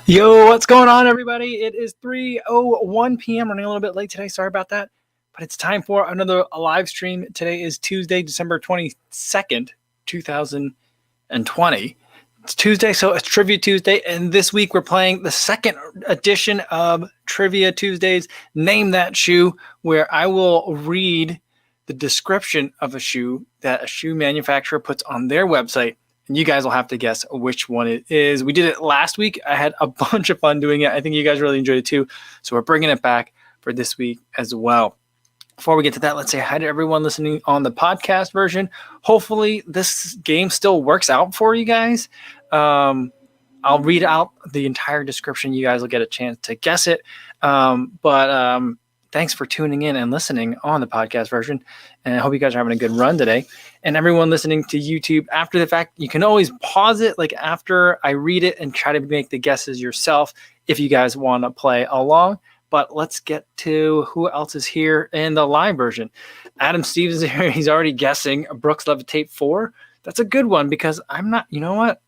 Yo, what's going on, everybody? It is 3:01 p.m. Running a little bit late today. Sorry about that. But it's time for another live stream. Today is Tuesday, December 22nd, 2020. It's Tuesday, so it's Trivia Tuesday. And this week we're playing the second edition of Trivia Tuesdays, Name That Shoe, where I will read the description of a shoe that a shoe manufacturer puts on their website. And you guys will have to guess which one it is. We did it last week. I had a bunch of fun doing it. I think you guys really enjoyed it too. So we're bringing it back for this week as well. Before we get to that, let's say hi to everyone listening on the podcast version. Hopefully this game still works out for you guys. I'll read out the entire description. You guys will get a chance to guess it. But thanks for tuning in and listening on the podcast version. And I hope you guys are having a good run today. And everyone listening to YouTube after the fact, you can always pause it like after I read it and try to make the guesses yourself if you guys want to play along. But let's get to who else is here in the live version. Adam Stevens is here. He's already guessing Brooks Levitate 4. That's a good one because I'm not, you know what?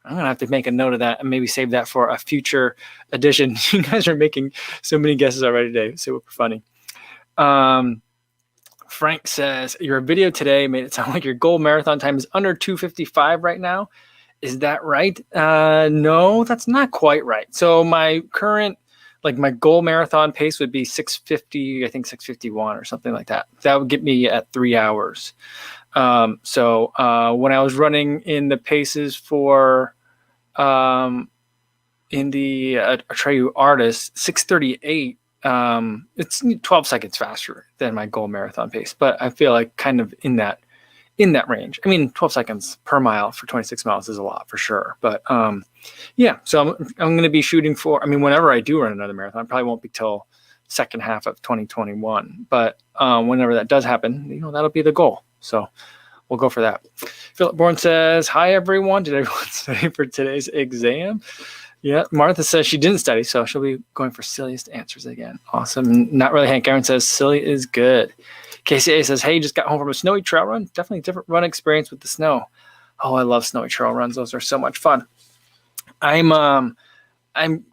I'm going to have to make a note of that and maybe save that for a future edition. You guys are making so many guesses already today. Super funny. Frank says, your video today made it sound like your goal marathon time is under 2:55 right now. Is that right? No, that's not quite right. So my current, my goal marathon pace would be 6:50, I think 6:51 or something like that. That would get me at 3 hours. So when I was running in the paces for in the Atreyu Artist, 6:38, it's 12 seconds faster than my goal marathon pace, but I feel like kind of in that range. I mean, 12 seconds per mile for 26 miles is a lot for sure. But yeah, so I'm going to be shooting for, whenever I do run another marathon, probably won't be till second half of 2021. But whenever that does happen, that'll be the goal. So we'll go for that. Philip Bourne says, hi, everyone. Did everyone study for today's exam? Yeah, Martha says she didn't study, so she'll be going for silliest answers again. Awesome. Not really. Hank Aaron says silly is good. KCA says, hey, just got home from a snowy trail run. Definitely a different run experience with the snow. Oh, I love snowy trail runs. Those are so much fun. I'm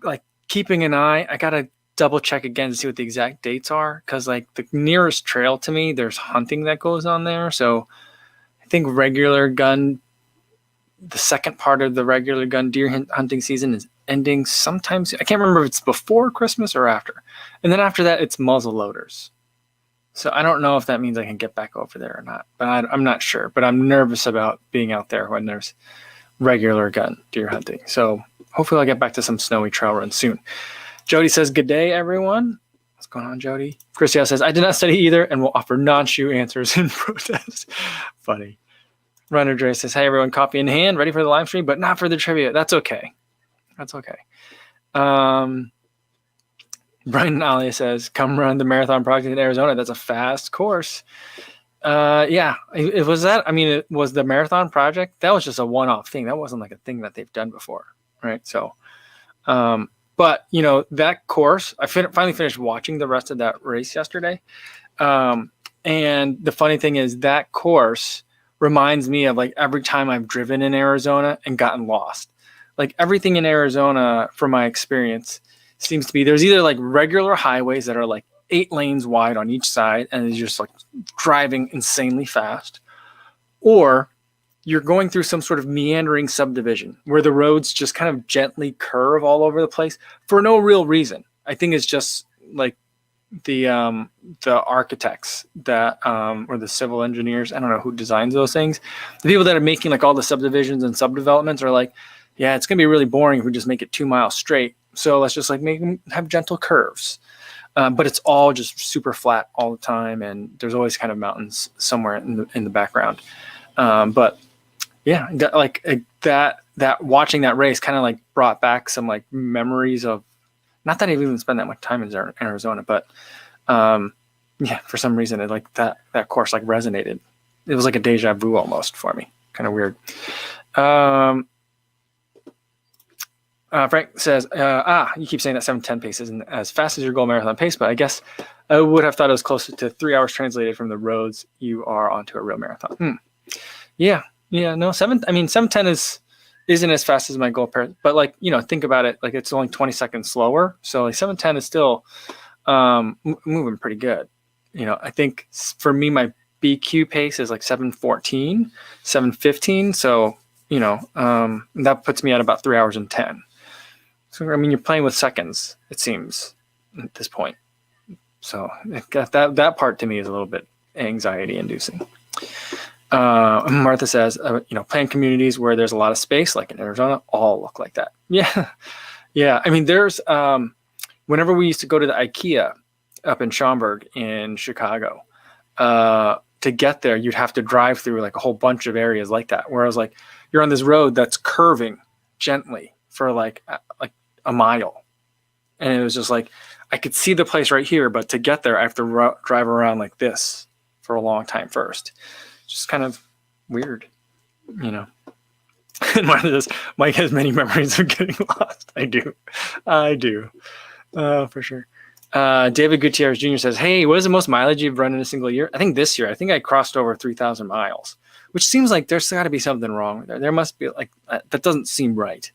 like keeping an eye. I gotta double check again to see what the exact dates are, because like the nearest trail to me, there's hunting that goes on there. So I think the second part of the regular gun deer hunting season is ending sometimes. I can't remember if it's before Christmas or after. And then after that, it's muzzle loaders. So I don't know if that means I can get back over there or not, but I'm not sure. But I'm nervous about being out there when there's regular gun deer hunting. So hopefully I'll get back to some snowy trail runs soon. Jody says, good day, everyone. What's going on, Jody? Christian says, I did not study either and will offer non-shoe answers in protest. Funny. Runner Dre says, hey, everyone, coffee in hand, ready for the live stream, but not for the trivia. That's okay. That's okay. Brian Alia says, come run the marathon project in Arizona. That's a fast course. Yeah, it was that. It was the marathon project. That was just a one-off thing. That wasn't like a thing that they've done before, right? So, but, that course, I finally finished watching the rest of that race yesterday. And the funny thing is that course reminds me of like every time I've driven in Arizona and gotten lost. Like everything in Arizona, from my experience, seems to be there's either like regular highways that are like 8 lanes wide on each side and it's just like driving insanely fast, or you're going through some sort of meandering subdivision where the roads just kind of gently curve all over the place for no real reason. I think it's just like the architects that or the civil engineers, I don't know who designs those things. The people that are making like all the subdivisions and subdevelopments are like, yeah, it's gonna be really boring if we just make it 2 miles straight. So let's just like make them have gentle curves. But it's all just super flat all the time, and there's always kind of mountains somewhere in the background. But yeah, that watching that race kind of like brought back some like memories of, not that I've even spent that much time in Arizona, but yeah, for some reason it like that course like resonated. It was like a deja vu almost for me. Kind of weird. Frank says, you keep saying that 7:10 pace isn't as fast as your goal marathon pace, but I guess I would have thought it was closer to 3 hours translated from the roads you are onto a real marathon. Yeah, no, 7:10 is isn't as fast as my goal pair, but like, think about it, like it's only 20 seconds slower. So like 7:10 is still moving pretty good. I think for me, my BQ pace is like 7:14, 7:15. So, that puts me at about 3 hours and 10. So, I mean, you're playing with seconds, it seems, at this point. So that part to me is a little bit anxiety inducing. Martha says, playing communities where there's a lot of space, like in Arizona, all look like that. Yeah. Yeah. I mean, there's, whenever we used to go to the IKEA up in Schaumburg in Chicago, to get there, you'd have to drive through like a whole bunch of areas like that. Whereas like you're on this road that's curving gently for like a mile. And it was just like, I could see the place right here, but to get there, I have to drive around like this for a long time first. Just kind of weird, And Mike has many memories of getting lost. I do. For sure. David Gutierrez Jr. says, hey, what is the most mileage you've run in a single year? I think this year, I crossed over 3,000 miles, which seems like there's got to be something wrong there. There must be like, that doesn't seem right.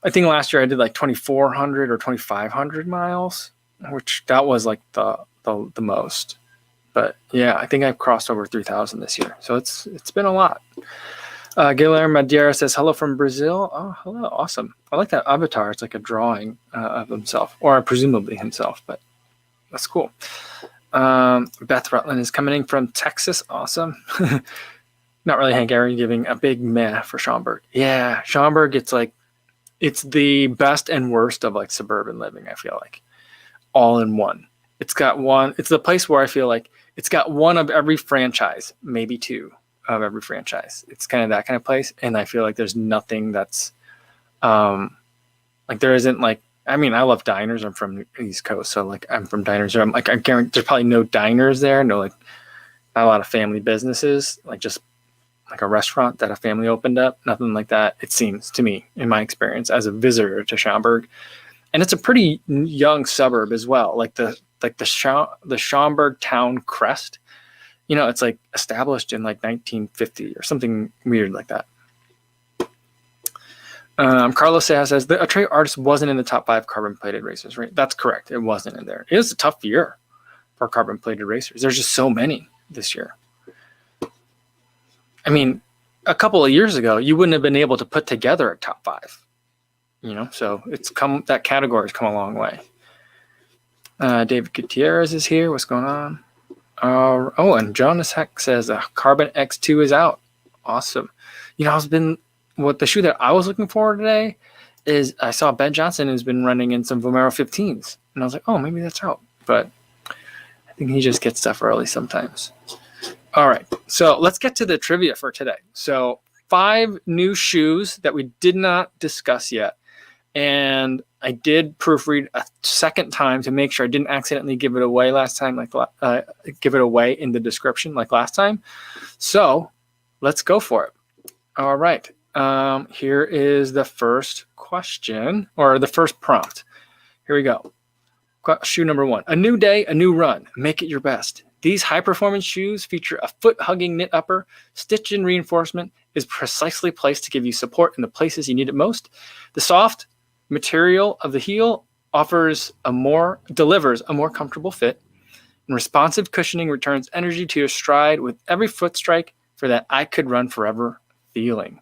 I think last year I did like 2,400 or 2,500 miles, which that was like the most. But yeah, I think I've crossed over 3,000 this year. So it's been a lot. Guilherme Madeira says, hello from Brazil. Oh, hello. Awesome. I like that avatar. It's like a drawing of himself, or presumably himself, but that's cool. Beth Rutland is coming in from Texas. Awesome. Not really Hank Aaron giving a big meh for Schaumburg. Yeah, Schaumburg, it's the best and worst of like suburban living, I feel like. All in one. It's the place where I feel like it's got one of every franchise, maybe two of every franchise. It's kind of that kind of place. And I feel like there's nothing that's like there isn't like, I mean, I love diners. I'm from the East Coast. So like I'm from diners. I'm like, I guarantee there's probably no diners there. No, like not a lot of family businesses, like just like a restaurant that a family opened up. Nothing like that. It seems to me, in my experience as a visitor to Schaumburg. And it's a pretty young suburb as well. Like the Schaumburg town crest, it's like established in like 1950 or something weird like that. Carlos Seja says the Atreyu Artist wasn't in the top 5 carbon plated racers, right? That's correct. It wasn't in there. It was a tough year for carbon plated racers. There's just so many this year. I mean, a couple of years ago, you wouldn't have been able to put together a top 5. So that category has come a long way. David Gutierrez is here. What's going on? And Jonas Heck says Carbon X2 is out. Awesome. What the shoe that I was looking for today is I saw Ben Johnson has been running in some Vomero 15s. And I was like, oh, maybe that's out. But I think he just gets stuff early sometimes. All right. So let's get to the trivia for today. So 5 new shoes that we did not discuss yet. And I did proofread a second time to make sure I didn't accidentally give it away last time, give it away in the description like last time. So let's go for it. All right. Here is the first question, or the first prompt. Here we go. Shoe number 1. A new day, a new run. Make it your best. These high-performance shoes feature a foot-hugging knit upper. Stitch-in reinforcement is precisely placed to give you support in the places you need it most. The soft material of the heel delivers a more comfortable fit, and responsive cushioning returns energy to your stride with every foot strike for that I could run forever feeling.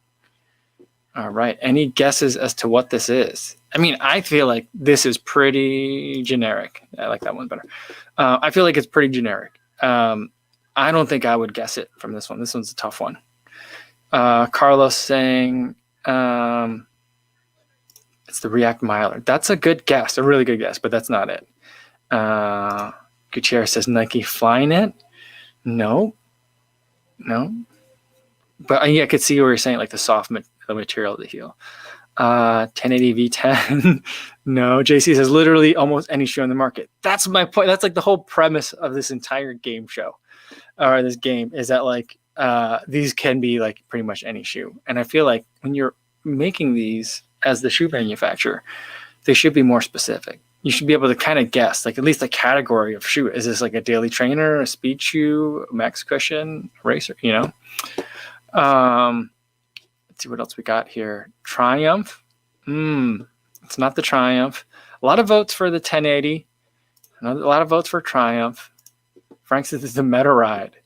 All right. Any guesses as to what this is? I mean, I feel like this is pretty generic. I like that one better. I feel like it's pretty generic. I don't think I would guess it from this one. This one's a tough one. Carlos saying it's the React Miler. That's a good guess, a really good guess, but that's not it. Gutierrez says Nike Flyknit. No. But I could see where you're saying like the soft material of the heel. 1080 V10. No. JC says literally almost any shoe on the market. That's my point. That's like the whole premise of this entire game show, or this game, is that like these can be like pretty much any shoe. And I feel like when you're making these as the shoe manufacturer, they should be more specific. You should be able to kind of guess, like at least a category of shoe. Is this like a daily trainer, a speed shoe, a max cushion, a racer? Let's see what else we got here. Triumph. It's not the Triumph. A lot of votes for the 1080. A lot of votes for Triumph. Frank says it's the Meta Ride.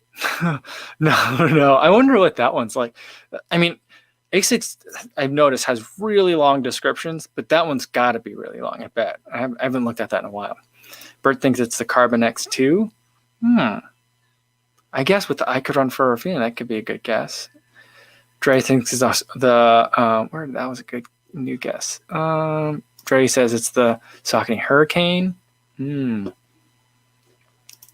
No. I wonder what that one's like. I mean, ASICS, I've noticed, has really long descriptions, but that one's got to be really long, I bet. I haven't looked at that in a while. Bert thinks it's the Carbon X2. I guess with the I Could Run for a Feeling, that could be a good guess. Dre thinks it's that was a good new guess. Dre says it's the Saucony Hurricane.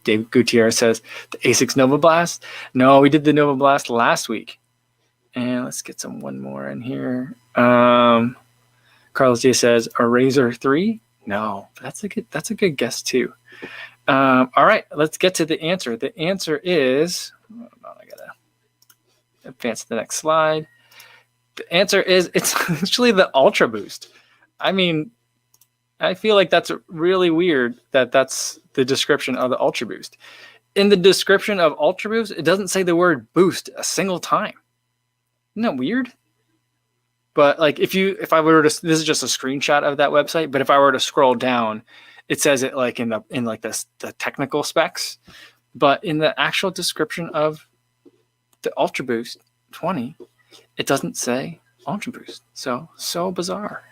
Dave Gutierrez says the ASICS Nova Blast. No, we did the Nova Blast last week. And let's get one more in here. Carlos D says a Razor 3. No, that's a good guess too. All right, let's get to the answer. The answer is, I gotta advance to the next slide. The answer is it's actually the Ultra Boost. I mean, I feel like that's really weird that that's the description of the Ultra Boost. In the description of Ultra Boost, it doesn't say the word boost a single time. Isn't that weird? But like if I were to, this is just a screenshot of that website, but if I were to scroll down, it says it like in the technical specs, but in the actual description of the Ultra Boost 20, it doesn't say Ultra Boost. So bizarre.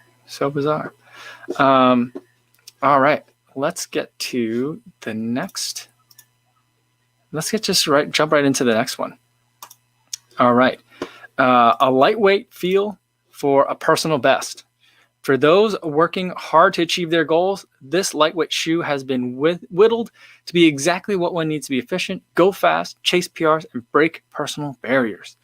All right, let's get to the next. Jump right into the next one. All right, a lightweight feel for a personal best. For those working hard to achieve their goals, this lightweight shoe has been whittled to be exactly what one needs to be efficient, go fast, chase PRs, and break personal barriers.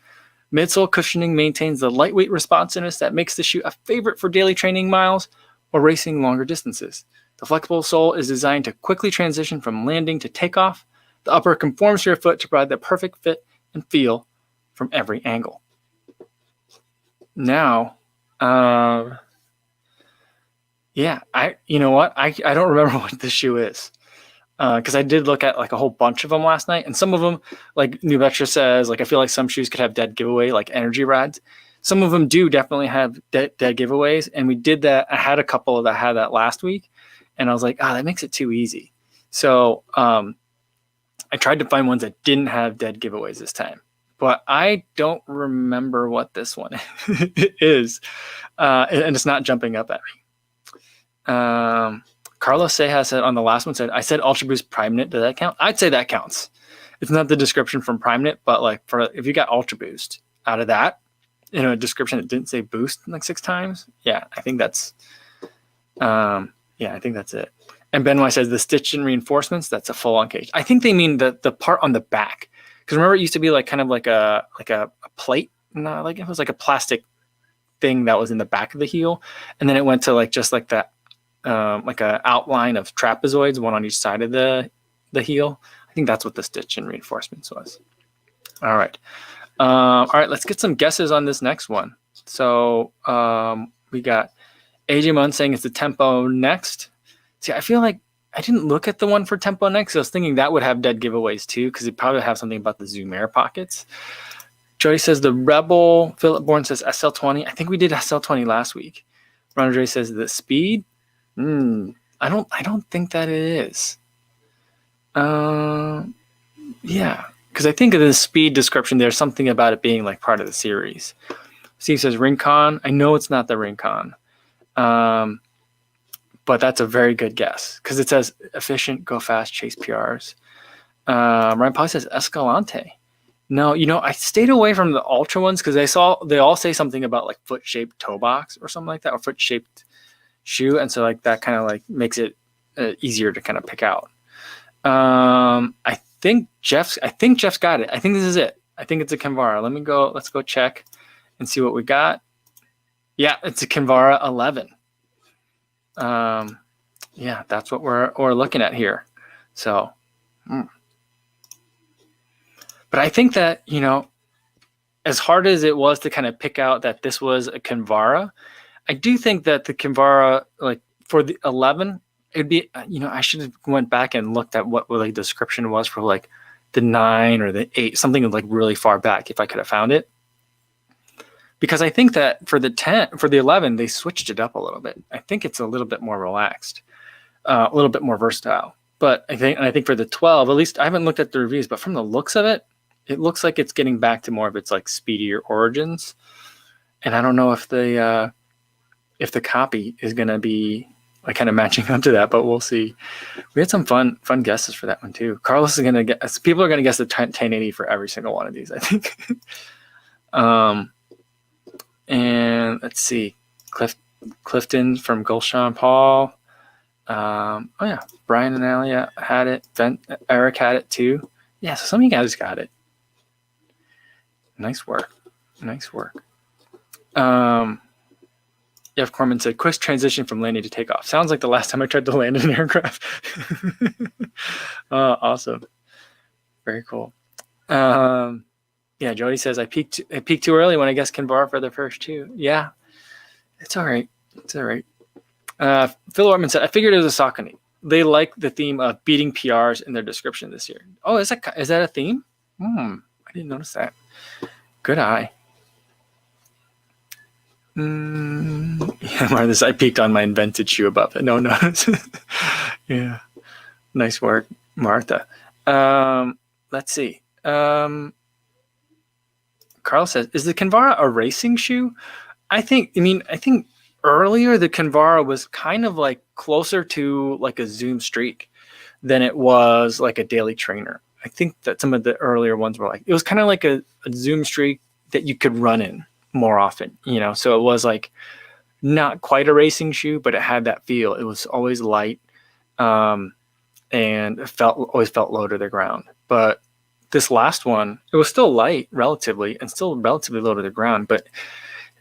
Midsole cushioning maintains the lightweight responsiveness that makes the shoe a favorite for daily training miles or racing longer distances. The flexible sole is designed to quickly transition from landing to takeoff. The upper conforms to your foot to provide the perfect fit and feel from every angle. Now, you know what? I don't remember what this shoe is because I did look at like a whole bunch of them last night, and some of them, like New Betra says, like I feel like some shoes could have dead giveaway, like energy rides. Some of them do definitely have dead giveaways, and we did that. I had a couple that had that last week, and I was like, that makes it too easy. So I tried to find ones that didn't have dead giveaways this time, but I don't remember what this one is, and it's not jumping up at me. Carlos Ceja said on the last one, I said Ultra Boost Prime Knit. Does that count? I'd say that counts. It's not the description from Prime Knit, but like if you got Ultra Boost out of that, a description that didn't say boost like 6 times. Yeah, I think that's it. And Benoit says the stitch and reinforcements, that's a full on cage. I think they mean the part on the back. Because remember it used to be like kind of like a plate, not like it was like a plastic thing that was in the back of the heel, and then it went to like just like that like a outline of trapezoids, one on each side of the heel. I think that's what the stitch and reinforcements was. All right, let's get some guesses on this next one. So we got AJ Munn saying it's the Tempo Next. See, I feel like I didn't look at the one for Tempo Next. I was thinking that would have dead giveaways too, because it'd probably have something about the Zoom Air pockets. Jody says the Rebel. Philip Bourne says SL20. I think we did SL20 last week. Ron Andre says the Speed. I don't think that it is. Yeah, because I think of the Speed description, there's something about it being like part of the series. Steve says Rincon. I know it's not the Rincon. But that's a very good guess because it says efficient, go fast, chase PRs. Ryan Paul says Escalante. No, I stayed away from the Ultra ones because they all say something about like foot-shaped toe box or something like that, or foot-shaped shoe, and so like that kind of like makes it easier to kind of pick out. I think Jeff's got it. I think this is it. I think it's a Kinvara. Let's go check and see what we got. Yeah, it's a Kinvara 11. Yeah, that's what we're looking at here. So, but I think that, as hard as it was to kind of pick out that this was a Kinvara, I do think that the Kinvara, like for the 11, it'd be, I should have went back and looked at what the description was for like the 9 or the 8, something like really far back if I could have found it. because I think that for the 11, they switched it up a little bit. I think it's a little bit more relaxed, a little bit more versatile. But I think for the 12, at least I haven't looked at the reviews, but from the looks of it, it looks like it's getting back to more of its like speedier origins. And I don't know if the copy is going to be like kind of matching up to that, but we'll see. We had some fun guesses for that one too. Carlos is going to guess. People are going to guess the 1080 for every single one of these, I think. And let's see, Clifton from Gulshan Paul. Oh yeah, Brian and Alia had it. Eric had it too. Yeah, so some of you guys got it. Nice work. Jeff Corman said, quick transition from landing to takeoff. Sounds like the last time I tried to land an aircraft. Awesome. Very cool. Yeah, Jody says, I peaked too early when I guessed Kinvara for the first two. Yeah, it's all right. Phil Ortman said, I figured it was a Saucony. They like the theme of beating PRs in their description this year. Oh, is that a theme? I didn't notice that. Good eye. Yeah, Martha, I peeked on my invented shoe above it. No. Yeah. Nice work, Martha. Let's see. Carl says, is the Kinvara a racing shoe? I think earlier the Kinvara was kind of like closer to like a Zoom Streak than it was like a daily trainer. I think that some of the earlier ones were like, it was kind of like a Zoom Streak that you could run in more often, so it was like not quite a racing shoe, but it had that feel. It was always light, and it always felt low to the ground. But this last one, it was still light relatively and still relatively low to the ground, but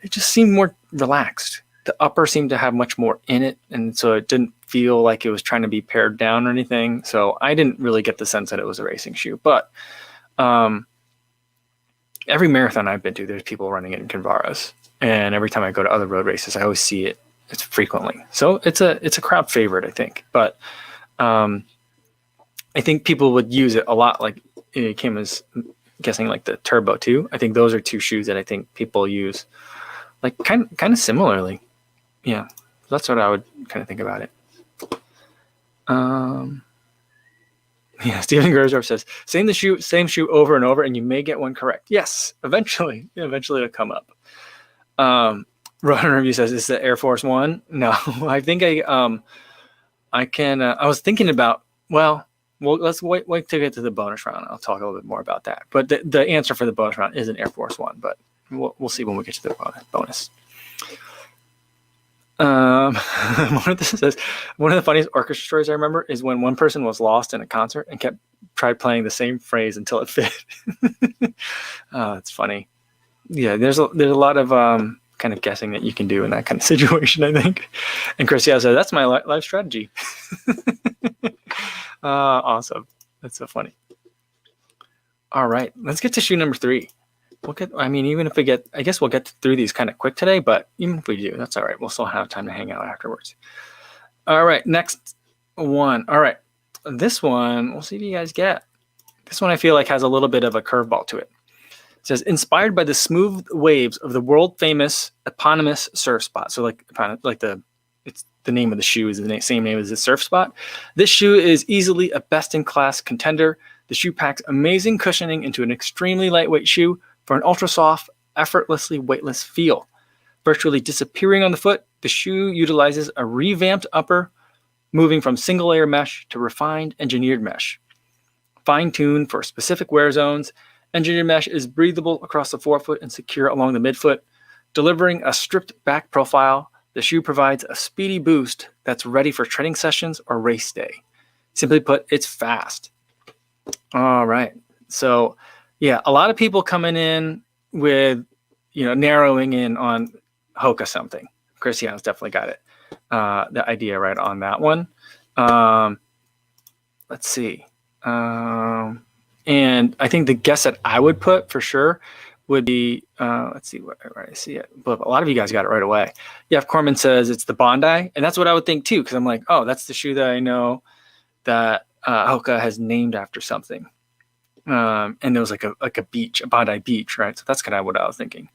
it just seemed more relaxed. The upper seemed to have much more in it, and so it didn't feel like it was trying to be pared down or anything. So I didn't really get the sense that it was a racing shoe. But every marathon I've been to, there's people running it in Kinvaras, and every time I go to other road races, I always see it. It's frequently, so it's a crowd favorite, I think. But I think people would use it a lot. Like it came as guessing like the Turbo 2. I think those are two shoes that I think people use like kind of similarly. Yeah, that's what I would kind of think about it. Yeah, Stephen Gersdorf says, same shoe over and over, and you may get one correct. Yes, eventually it'll come up. Rohan Review says, is the Air Force One? No, I think I was thinking about, well, let's wait to get to the bonus round. I'll talk a little bit more about that. But the answer for the bonus round is an Air Force One, but we'll see when we get to the bonus. Martha says, one of the funniest orchestra stories I remember is when one person was lost in a concert and tried playing the same phrase until it fit. Oh, it's funny. Yeah, there's a lot of kind of guessing that you can do in that kind of situation, I think. And Chris says, that's my life strategy. Awesome. That's so funny. All right, let's get to shoe number 3. Even if I guess we'll get through these kind of quick today, but even if we do, that's all right. We'll still have time to hang out afterwards. All right, next one. All right, this one, we'll see if you guys get. This one I feel like has a little bit of a curveball to it. It says, inspired by the smooth waves of the world-famous eponymous surf spot. So it's the name of the shoe is the same name as the surf spot. This shoe is easily a best-in-class contender. The shoe packs amazing cushioning into an extremely lightweight shoe for an ultra-soft, effortlessly weightless feel. Virtually disappearing on the foot, the shoe utilizes a revamped upper, moving from single-layer mesh to refined engineered mesh. Fine-tuned for specific wear zones, engineered mesh is breathable across the forefoot and secure along the midfoot. Delivering a stripped back profile, the shoe provides a speedy boost that's ready for training sessions or race day. Simply put, it's fast. All right. So, yeah, a lot of people coming in with, narrowing in on Hoka something. Christiana's definitely got it. The idea right on that one. Let's see. And I think the guess that I would put for sure would be, let's see where I see it. But a lot of you guys got it right away. Jeff Corman says it's the Bondi. And that's what I would think too, because I'm like, oh, that's the shoe that I know that Hoka has named after something. And there was like a beach, a Bondi beach, right? So that's kind of what I was thinking.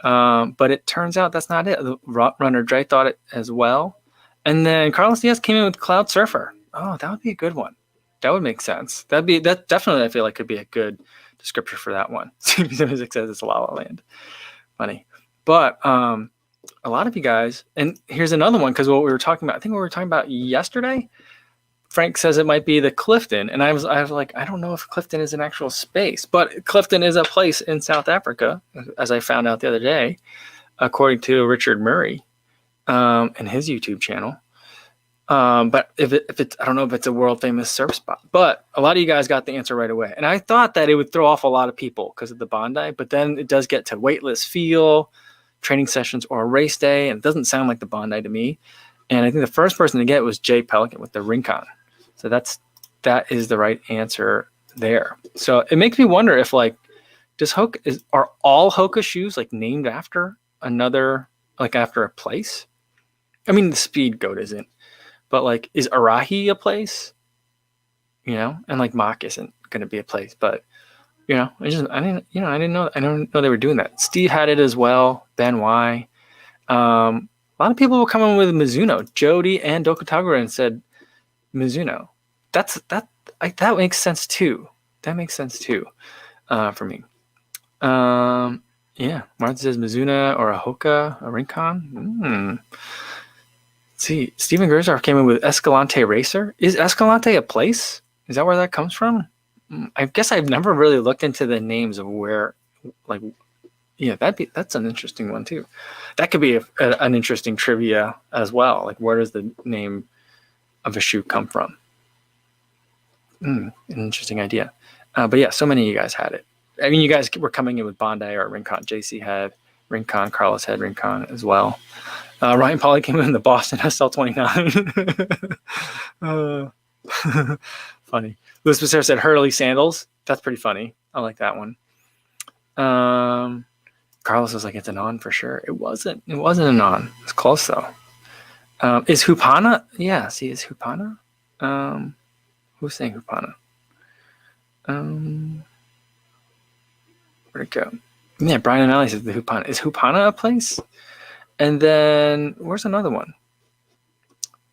But it turns out that's not it. The runner Dre thought it as well. And then Carlos Diaz came in with Cloud Surfer. Oh, that would be a good one. That would make sense. That definitely, I feel like, could be a good descriptor for that one. Music says it's La La Land. Funny. But a lot of you guys, and here's another one, because what we were talking about, I think we were talking about yesterday, Frank says it might be the Clifton. And I was like, I don't know if Clifton is an actual space, but Clifton is a place in South Africa, as I found out the other day, according to Richard Murray and his YouTube channel. But if it's, I don't know if it's a world famous surf spot, but a lot of you guys got the answer right away. And I thought that it would throw off a lot of people because of the Bondi, but then it does get to weightless feel, training sessions, or a race day. And it doesn't sound like the Bondi to me. And I think the first person to get it was Jay Pelican with the Rincon. So that is the right answer there. So it makes me wonder if, like, are all Hoka shoes like named after another, like after a place? I mean, the Speed Goat isn't. But like, is Arahi a place? You know, and like Mach isn't going to be a place. But you know, I didn't know they were doing that. Steve had it as well. Ben Y. A lot of people were coming with Mizuno. Jody and Dokutagura and said Mizuno. That makes sense too. That makes sense too, for me. Yeah, Martin says Mizuno or a Hoka, a Rincon. See, Steven Gersdorf came in with Escalante Racer. Is Escalante a place? Is that where that comes from? I guess I've never really looked into the names of where, like, yeah, that's an interesting one too. That could be an interesting trivia as well. Like, where does the name of a shoe come from? An interesting idea. But yeah, so many of you guys had it. I mean, you guys were coming in with Bondi or Rincon. JC had Rincon. Carlos had Rincon as well. Ryan Pauly came in the Boston SL29. Funny. Louis Becerra said Hurley sandals. That's pretty funny. I like that one. Carlos was like, it's an on for sure. It wasn't an on. It's close though. Is Hupana? Yeah, see, is Hupana? Who's saying Hupana? Where'd it go? Yeah, Brian and Ali says the Hupana. Is Hupana a place? And then where's another one?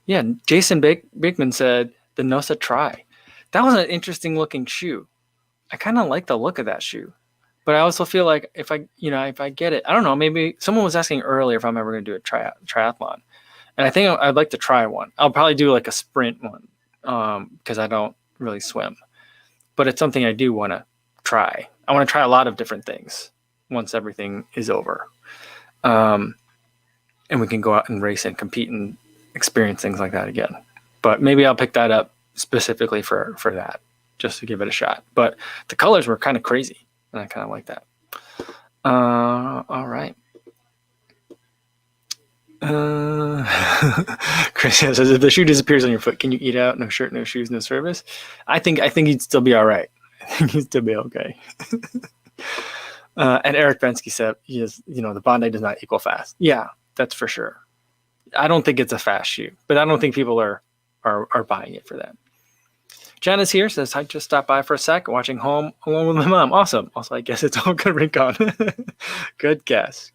Yeah, Jason Bigman said the Nosa Tri. That was an interesting looking shoe. I kind of like the look of that shoe, but I also feel like if I get it, I don't know. Maybe someone was asking earlier if I'm ever going to do a triathlon, and I think I'd like to try one. I'll probably do like a sprint one because I don't really swim, but it's something I do want to try. I want to try a lot of different things once everything is over. And we can go out and race and compete and experience things like that again. But maybe I'll pick that up specifically for that, just to give it a shot. But the colors were kind of crazy, and I kind of like that. All right. Chris says, if the shoe disappears on your foot, can you eat out? No shirt, no shoes, no service. I think he'd still be all right. I think he'd still be okay. And Eric Bensky said, the Bondi does not equal fast. Yeah, that's for sure. I don't think it's a fast shoe, but I don't think people are buying it for that. Janice here says, I just stopped by for a sec, watching Home Alone with my mom. Awesome. Also, I guess it's Hoka Rincon. Good guess.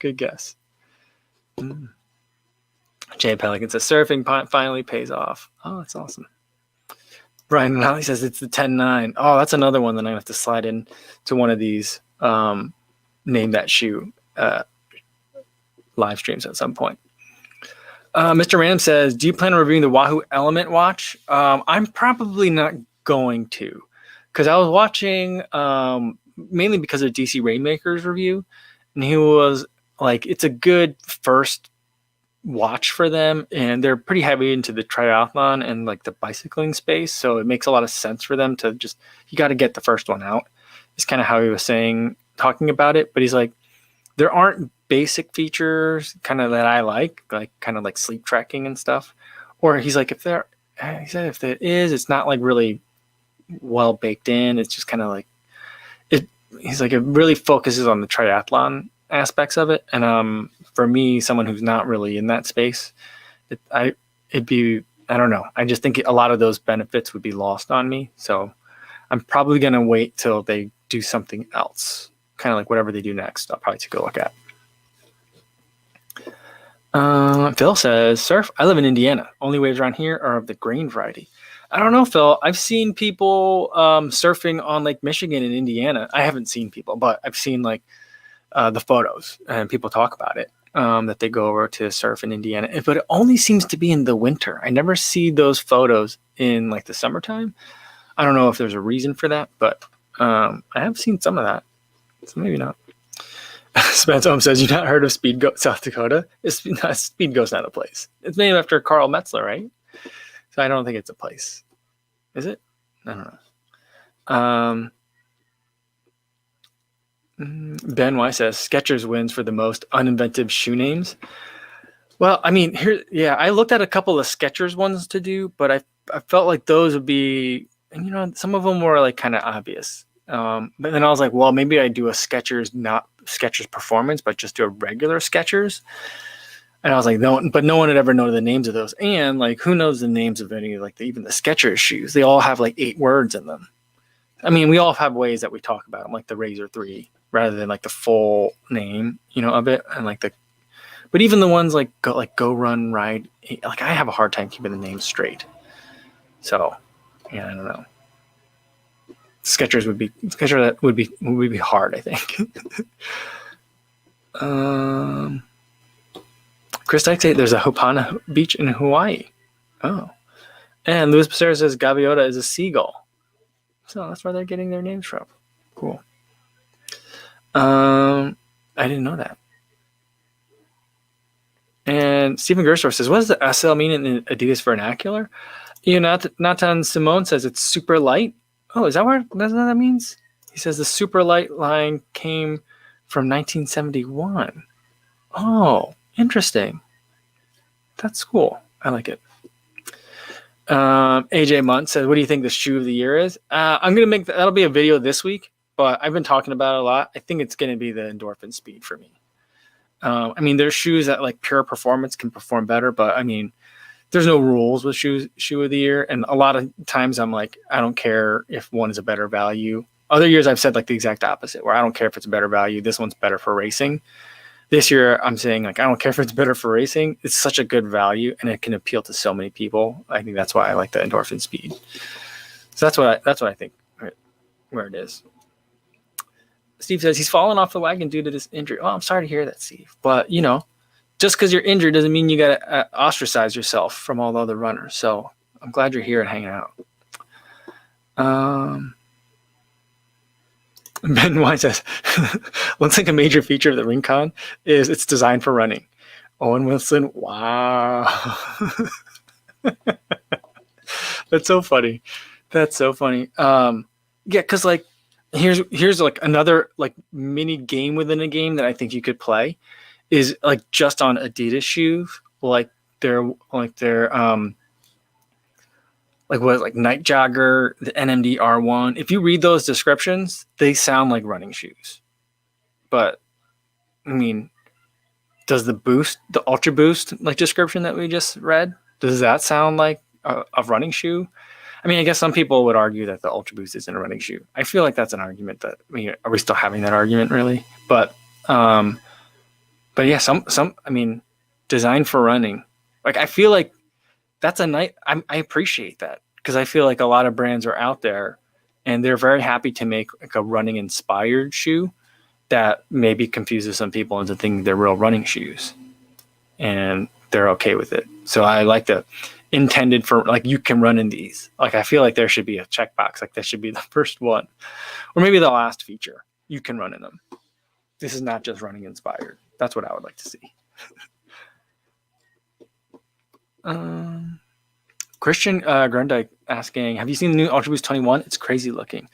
Jay Pelican says, surfing finally pays off. Oh, that's awesome. Brian Nally says it's the 10-9. Oh, that's another one that I'm going to have to slide in to one of these name that shoe live streams at some point. Mr. Random says, do you plan on reviewing the Wahoo Element watch? I'm probably not going to, because I was watching mainly because of DC Rainmaker's review, and he was like, it's a good first watch for them, and they're pretty heavy into the triathlon and like the bicycling space, so it makes a lot of sense for them to just, you got to get the first one out. It's kind of how he was talking about it, but he's like, there aren't basic features kind of that I like kind of like sleep tracking and stuff, or he's like, if it is, it's not like really well baked in. It's just kind of like it. He's like, it really focuses on the triathlon aspects of it, and for me, someone who's not really in that space, I don't know. I just think a lot of those benefits would be lost on me. So I'm probably gonna wait till they do something else, kind of like whatever they do next. I'll probably take a look at. Phil says, surf. I live in Indiana. Only waves around here are of the grain variety. I don't know, Phil. I've seen people surfing on Lake Michigan in Indiana. I haven't seen people, but I've seen like the photos and people talk about it, that they go over to surf in Indiana. But it only seems to be in the winter. I never see those photos in like the summertime. I don't know if there's a reason for that, but I have seen some of that. So maybe not. Spence Home says, "You've not heard of Speed Goat, South Dakota? Speed Goat's not a place. It's named after Carl Metzler, right? So I don't think it's a place. Is it? I don't know." Ben Y says, "Skechers wins for the most uninventive shoe names." Well, I mean, I looked at a couple of Skechers ones to do, but I felt like those would be, and some of them were like kind of obvious. But then I was like, well, maybe I do a Skechers, not Skechers Performance, but just do a regular Skechers. And I was like, no, but no one would ever know the names of those. And like, who knows the names of any, like even the Skechers shoes? They all have like 8 words in them. I mean, we all have ways that we talk about them, like the Razor 3, rather than like the full name, of it. And like but even the ones like Go Run Ride, like I have a hard time keeping the names straight. So, yeah, I don't know. Skechers would be hard, I think. Chris Dyke says there's a Hopana beach in Hawaii. Oh. And Luis Becerra says Gaviota is a seagull. So that's where they're getting their names from. Cool. I didn't know that. And Stephen Gersdorf says, what does the SL mean in Adidas vernacular? Natan Simone says it's super light. Oh, is that what that means? He says the super light line came from 1971. Oh, interesting. That's cool. I like it. AJ Munt says, what do you think the shoe of the year is? I'm going to make that'll be a video this week, but I've been talking about it a lot. I think it's going to be the Endorphin Speed for me. I mean, there's shoes that like pure performance can perform better, but I mean, there's no rules with shoe of the year. And a lot of times I'm like, I don't care if one is a better value. Other years I've said like the exact opposite, where I don't care if it's a better value. This one's better for racing. This year I'm saying like, I don't care if it's better for racing. It's such a good value and it can appeal to so many people. I think that's why I like the Endorphin Speed. So that's what I think where it is. Steve says he's fallen off the wagon due to this injury. Oh, I'm sorry to hear that, Steve. But, just because you're injured doesn't mean you got to ostracize yourself from all the other runners. So I'm glad you're here and hanging out. Ben White says, looks like a major feature of the Rincon is it's designed for running. Owen Wilson, wow. That's so funny. Yeah, because like, here's like another like mini game within a game that I think you could play is like just on Adidas shoes, like their Night Jogger, the NMD R1. If you read those descriptions, they sound like running shoes. But I mean, does the Ultra Boost like description that we just read, does that sound like a running shoe? I mean, I guess some people would argue that the Ultra Boost isn't a running shoe. I feel like that's an argument that are we still having that argument really? But yeah, I mean, designed for running. Like I feel like that's I appreciate that because I feel like a lot of brands are out there and they're very happy to make like a running inspired shoe that maybe confuses some people into thinking they're real running shoes, and they're okay with it. So I like the intended for like you can run in these. Like I feel like there should be a checkbox, like that should be the first one, or maybe the last feature. You can run in them. This is not just running inspired. That's what I would like to see. Christian Grundy asking, have you seen the new Ultra Boost 21? It's crazy looking.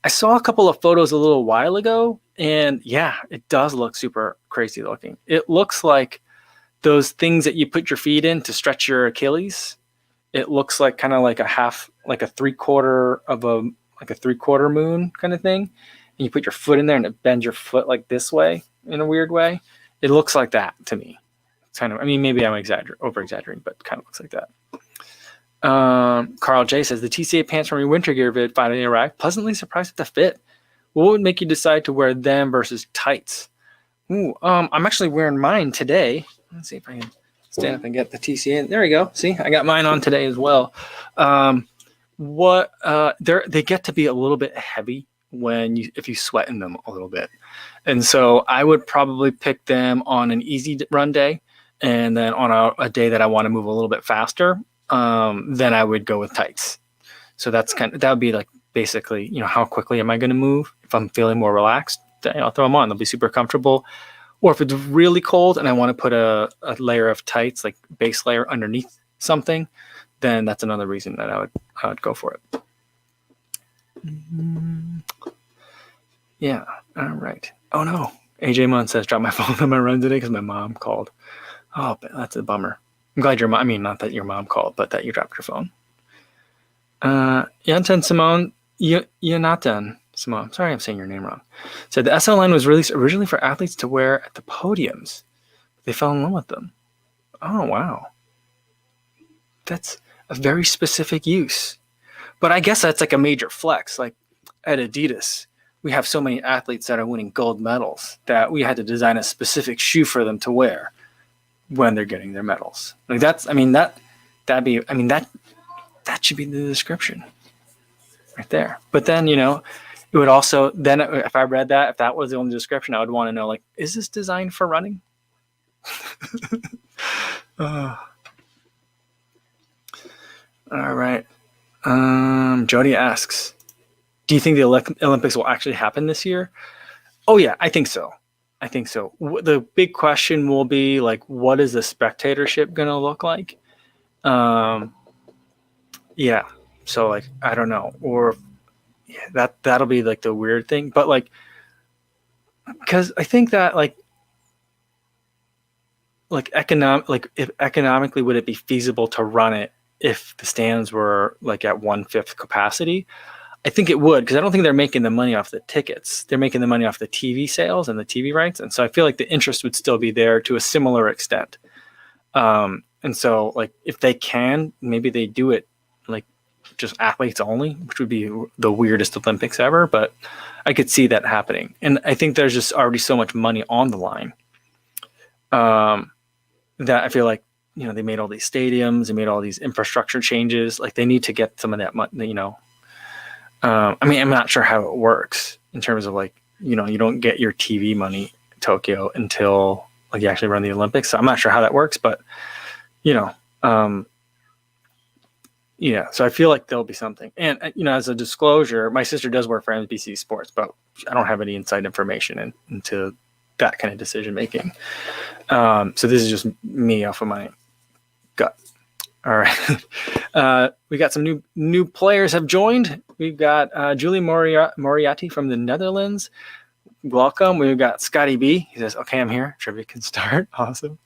I saw a couple of photos a little while ago, and yeah, it does look super crazy looking. It looks like those things that you put your feet in to stretch your Achilles. It looks like kind of like a half, like a three-quarter moon kind of thing. And you put your foot in there and it bends your foot like this way in a weird way. It looks like that to me. It's kind of, I mean, maybe I'm over-exaggerating, but it kind of looks like that. Carl J says, the TCA pants from your winter gear vid finally arrived. Pleasantly surprised at the fit. What would make you decide to wear them versus tights? I'm actually wearing mine today. Let's see if I can stand up and get the TCA. There we go. See, I got mine on today as well. They get to be a little bit heavy if you sweat in them a little bit. And so I would probably pick them on an easy run day. And then on a day that I want to move a little bit faster, then I would go with tights. So that would be like basically, how quickly am I going to move? If I'm feeling more relaxed, then I'll throw them on. They'll be super comfortable. Or if it's really cold and I want to put a layer of tights, like base layer underneath something, then that's another reason that I would go for it. Yeah. All right. Oh no. AJ Munn says, drop my phone on my run today because my mom called. Oh, that's a bummer. I'm glad your mom, not that your mom called, but that you dropped your phone. Yanten Simone, Yonatan Simone, sorry I'm saying your name wrong, said the SL line was released originally for athletes to wear at the podiums. They fell in love with them. Oh, wow. That's a very specific use. But I guess that's like a major flex. Like at Adidas, we have so many athletes that are winning gold medals that we had to design a specific shoe for them to wear when they're getting their medals. Like that should be the description right there. But then, it would also, then if I read that, if that was the only description, I would want to know, like, is this designed for running? All right. Jody asks, do you think the Olympics will actually happen this year? Oh yeah, I think so. The big question will be like, what is the spectatorship going to look like? Yeah. So like, I don't know, or that'll be like the weird thing, but like, cause I think that like if economically, would it be feasible to run it if the stands were like at 1/5 capacity? I think it would, because I don't think they're making the money off the tickets. They're making the money off the TV sales and the TV rights. And so I feel like the interest would still be there to a similar extent. And so like if they can, maybe they do it like just athletes only, which would be the weirdest Olympics ever. But I could see that happening. And I think there's just already so much money on the line that I feel like, they made all these stadiums, they made all these infrastructure changes. Like they need to get some of that money, I'm not sure how it works in terms of like, you don't get your TV money in Tokyo until like you actually run the Olympics. So I'm not sure how that works, but so I feel like there'll be something. And, as a disclosure, my sister does work for NBC Sports, but I don't have any inside information into that kind of decision making. So this is just me off of my gut. All right. We got some new players have joined. We've got Julie Moriarty from the Netherlands. Welcome. We've got Scotty B. He says, okay, I'm here. Trivia can start. Awesome.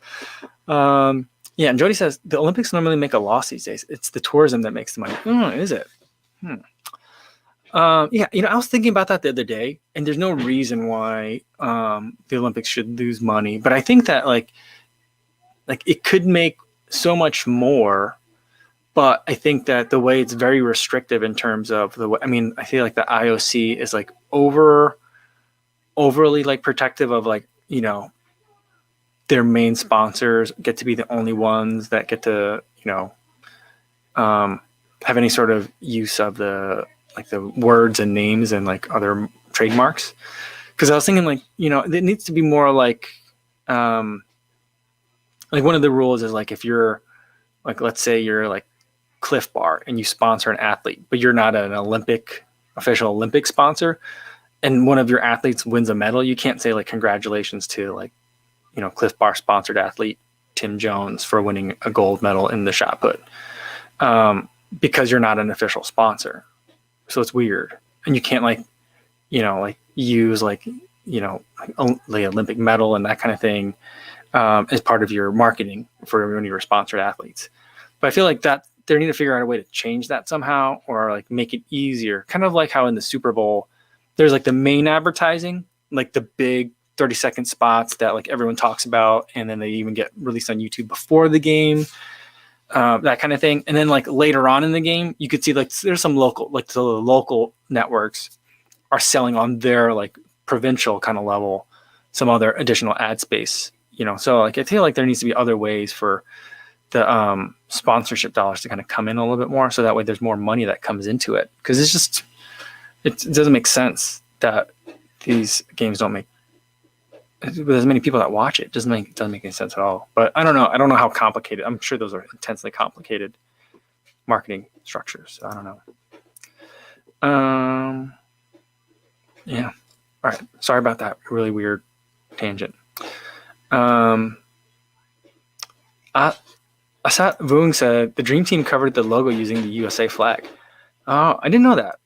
Yeah, and Jody says, the Olympics normally make a loss these days. It's the tourism that makes the money. Is it? Yeah, I was thinking about that the other day, and there's no reason why the Olympics should lose money. But I think that like it could make so much more, but I think that the way it's very restrictive in terms of the way, I feel like the IOC is like overly like protective of like, their main sponsors get to be the only ones that get to, have any sort of use of the words and names and like other trademarks. Cause I was thinking like, it needs to be more like one of the rules is like if you're like, let's say you're like Cliff Bar and you sponsor an athlete, but you're not an official Olympic sponsor, and one of your athletes wins a medal, you can't say like congratulations to like, Cliff Bar sponsored athlete Tim Jones for winning a gold medal in the shot put, because you're not an official sponsor. So it's weird, and you can't like use like the Olympic medal and that kind of thing as part of your marketing for when you're sponsored athletes. But I feel like that they need to figure out a way to change that somehow, or like make it easier. Kind of like how in the Super Bowl, there's like the main advertising, like the big 30-second spots that like everyone talks about, and then they even get released on YouTube before the game, that kind of thing. And then like later on in the game, you could see like there's some local, like the local networks are selling on their like provincial kind of level some other additional ad space, So like I feel like there needs to be other ways for the sponsorship dollars to kind of come in a little bit more, so that way there's more money that comes into it, because it doesn't make sense that these games don't make, with as many people that watch it, doesn't make any sense at all. But I don't know how complicated. I'm sure those are intensely complicated marketing structures. I don't know. Yeah. All right. Sorry about that really weird tangent. Asat Voong said the Dream Team covered the logo using the USA flag. Oh, I didn't know that.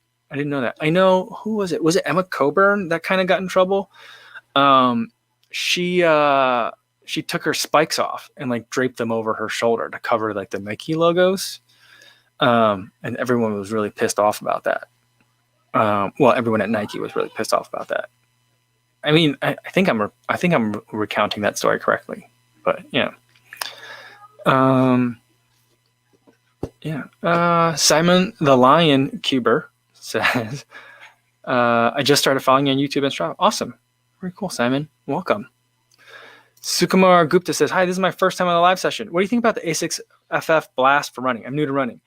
I know, who was it? Was it Emma Coburn that kind of got in trouble? She took her spikes off and like draped them over her shoulder to cover like the Nike logos. And everyone was really pissed off about that. Well, everyone at Nike was really pissed off about that. I mean, I think I'm recounting that story correctly, but yeah. Simon the Lion Cuber says, I just started following you on YouTube and Strava. Awesome. Very cool, Simon. Welcome. Sukumar Gupta says, hi, this is my first time on a live session. What do you think about the ASICS FF Blast for running? I'm new to running.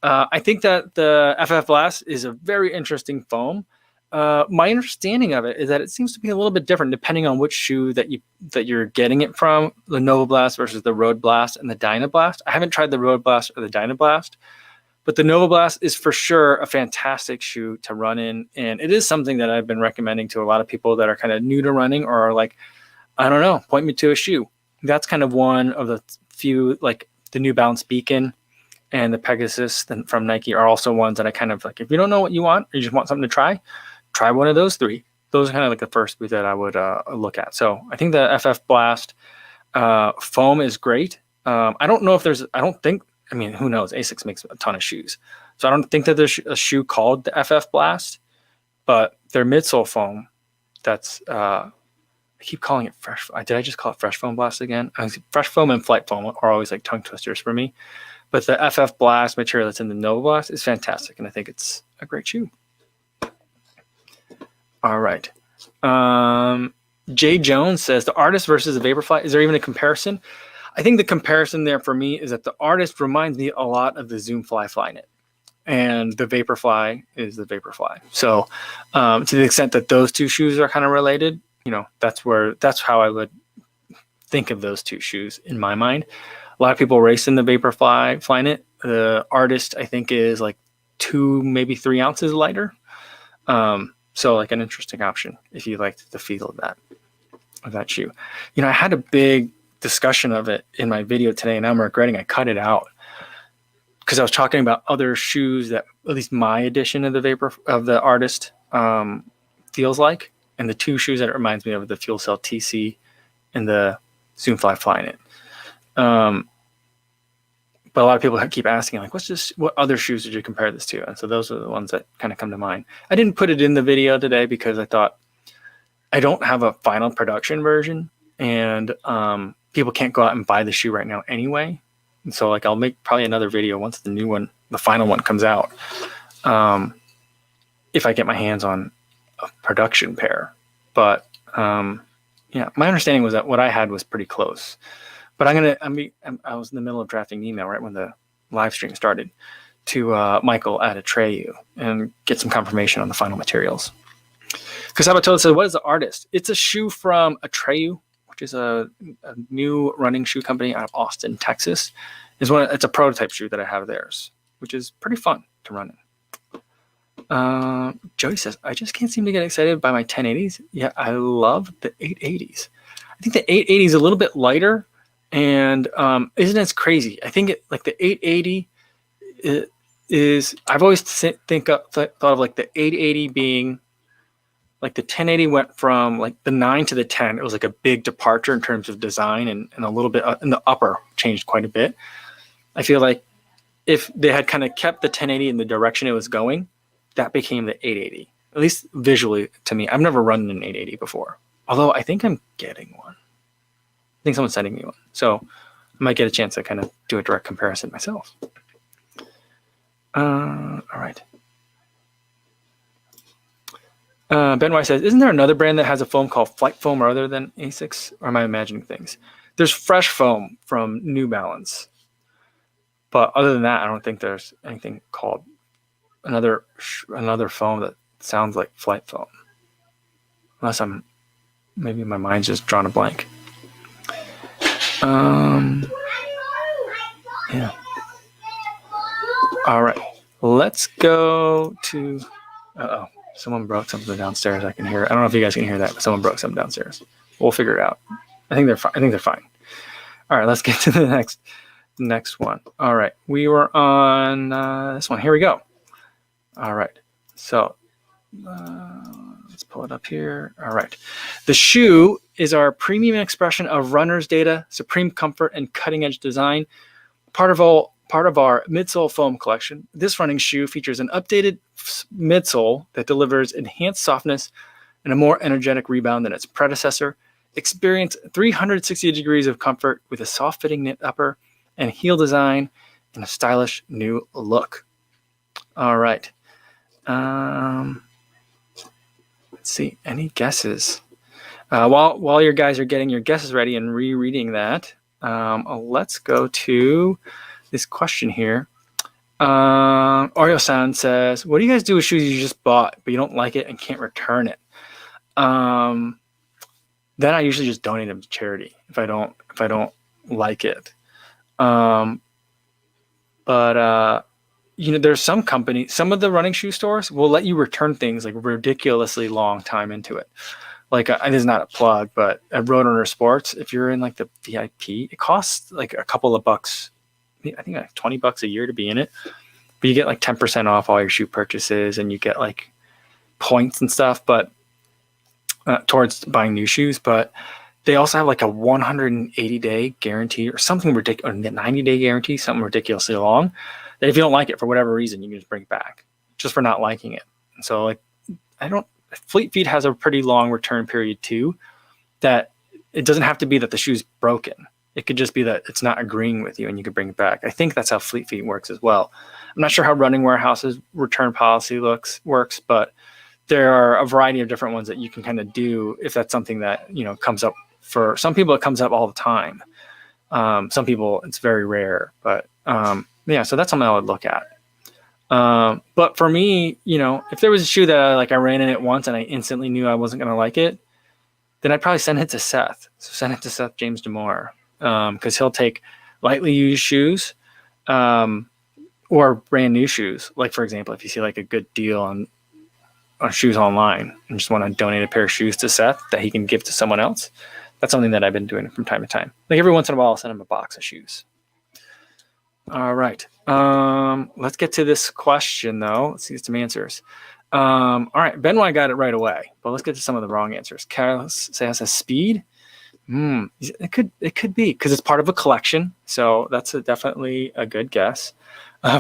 I think that the FF Blast is a very interesting foam. My understanding of it is that it seems to be a little bit different depending on which shoe that you're getting it from, the Nova Blast versus the Road Blast and the Dyna Blast. I haven't tried the Road Blast or the Dyna Blast, but the Nova Blast is for sure a fantastic shoe to run in, and it is something that I've been recommending to a lot of people that are kind of new to running or are like, I don't know, point me to a shoe. That's kind of one of the few, like the New Balance Beacon and the Pegasus from Nike are also ones that I kind of like, if you don't know what you want or you just want something to try one of those three. Those are kind of like the first boot that I would look at. So I think the FF Blast foam is great. I don't know if who knows? ASICS makes a ton of shoes. So I don't think that there's a shoe called the FF Blast, but their midsole foam, that's, I keep calling it fresh. Did I just call it Fresh Foam Blast again? Fresh Foam and Flight Foam are always like tongue twisters for me. But the FF Blast material that's in the Nova Blast is fantastic, and I think it's a great shoe. All right. Jay Jones says, the Artist versus the Vaporfly, is there even a comparison? I think the comparison there for me is that the Artist reminds me a lot of the Zoomfly Flyknit, and the Vaporfly is the Vaporfly. So to the extent that those two shoes are kind of related, that's how I would think of those two shoes in my mind. A lot of people race in the Vaporfly Flyknit. The Artist, I think, is like 2, maybe 3 ounces lighter. So like an interesting option if you liked the feel of that shoe. I had a big discussion of it in my video today, and I'm regretting I cut it out because I was talking about other shoes that at least my edition of the Artist feels like, and the two shoes that it reminds me of are the Fuel Cell TC and the Zoomfly Flyknit. But a lot of people keep asking, like, what other shoes did you compare this to? And so those are the ones that kind of come to mind. I didn't put it in the video today because I thought I don't have a final production version, and people can't go out and buy the shoe right now anyway. And so like I'll make probably another video once the final one comes out, if I get my hands on a production pair. But yeah, my understanding was that what I had was pretty close. But I was in the middle of drafting an email right when the live stream started to Michael at Atreyu and get some confirmation on the final materials. Because Sabatola said, what is the Artist? It's a shoe from Atreyu, which is a new running shoe company out of Austin, Texas. It's a prototype shoe that I have of theirs, which is pretty fun to run in. Jody says, I just can't seem to get excited by my 1080s. Yeah, I love the 880s. I think the 880 is a little bit lighter, and isn't as crazy. I think the 880 is. I've always thought of like the 880 being like the 1080 went from like the 9 to the 10. It was like a big departure in terms of design, and a little bit in the upper changed quite a bit. I feel like if they had kind of kept the 1080 in the direction it was going, that became the 880. At least visually to me. I've never run an 880 before, although I think I'm getting one. I think someone's sending me one, so I might get a chance to kind of do a direct comparison myself. All right. Ben White says, isn't there another brand that has a foam called Flight Foam rather than Asics? Or am I imagining things? There's Fresh Foam from New Balance. But other than that, I don't think there's anything called another foam that sounds like Flight Foam. Unless maybe my mind's just drawn a blank. Yeah. All right. Let's go to... Uh-oh. Someone broke something downstairs. I can hear it. I don't know if you guys can hear that, but someone broke something downstairs. We'll figure it out. I think they're fine. All right, let's get to the next one. All right, we were on this one. Here we go. All right, so let's pull it up here. All right, the shoe is our premium expression of runner's data, supreme comfort, and cutting-edge design. Part of our midsole foam collection, this running shoe features an updated midsole that delivers enhanced softness and a more energetic rebound than its predecessor. Experience 360 degrees of comfort with a soft-fitting knit upper and heel design and a stylish new look. All right. Let's see. Any guesses? While your guys are getting your guesses ready and rereading that, let's go to this question here. Oreo-san says, what do you guys do with shoes you just bought but you don't like it and can't return it? Then I usually just donate them to charity if I don't like it. There's some companies, some of the running shoe stores will let you return things like ridiculously long time into it. Like this is not a plug, but at Roadrunner Sports, if you're in like the VIP, it costs like a couple of bucks. I think like $20 a year to be in it, but you get like 10% off all your shoe purchases, and you get like points and stuff, but towards buying new shoes. But they also have like a 180-day guarantee or something ridiculous, or 90-day guarantee, something ridiculously long. That if you don't like it for whatever reason, you can just bring it back just for not liking it. And so like Fleet Feet has a pretty long return period too. That it doesn't have to be that the shoe's broken. It could just be that it's not agreeing with you and you could bring it back. I think that's how Fleet Feet works as well. I'm not sure how Running Warehouse's return policy works, but there are a variety of different ones that you can kind of do if that's something that, comes up. For some people, it comes up all the time. Some people, it's very rare. But so that's something I would look at. But for me, if there was a shoe that I ran in it once and I instantly knew I wasn't going to like it, then I'd probably send it to Seth. So send it to Seth James DeMore. Because he'll take lightly used shoes or brand new shoes. Like, for example, if you see like a good deal on shoes online and just want to donate a pair of shoes to Seth that he can give to someone else, that's something that I've been doing from time to time. Like every once in a while, I'll send him a box of shoes. All right. Let's get to this question, though. Let's see some answers. All right. Benoit got it right away, but let's get to some of the wrong answers. Carlos says speed. It could be because it's part of a collection, so that's definitely a good guess.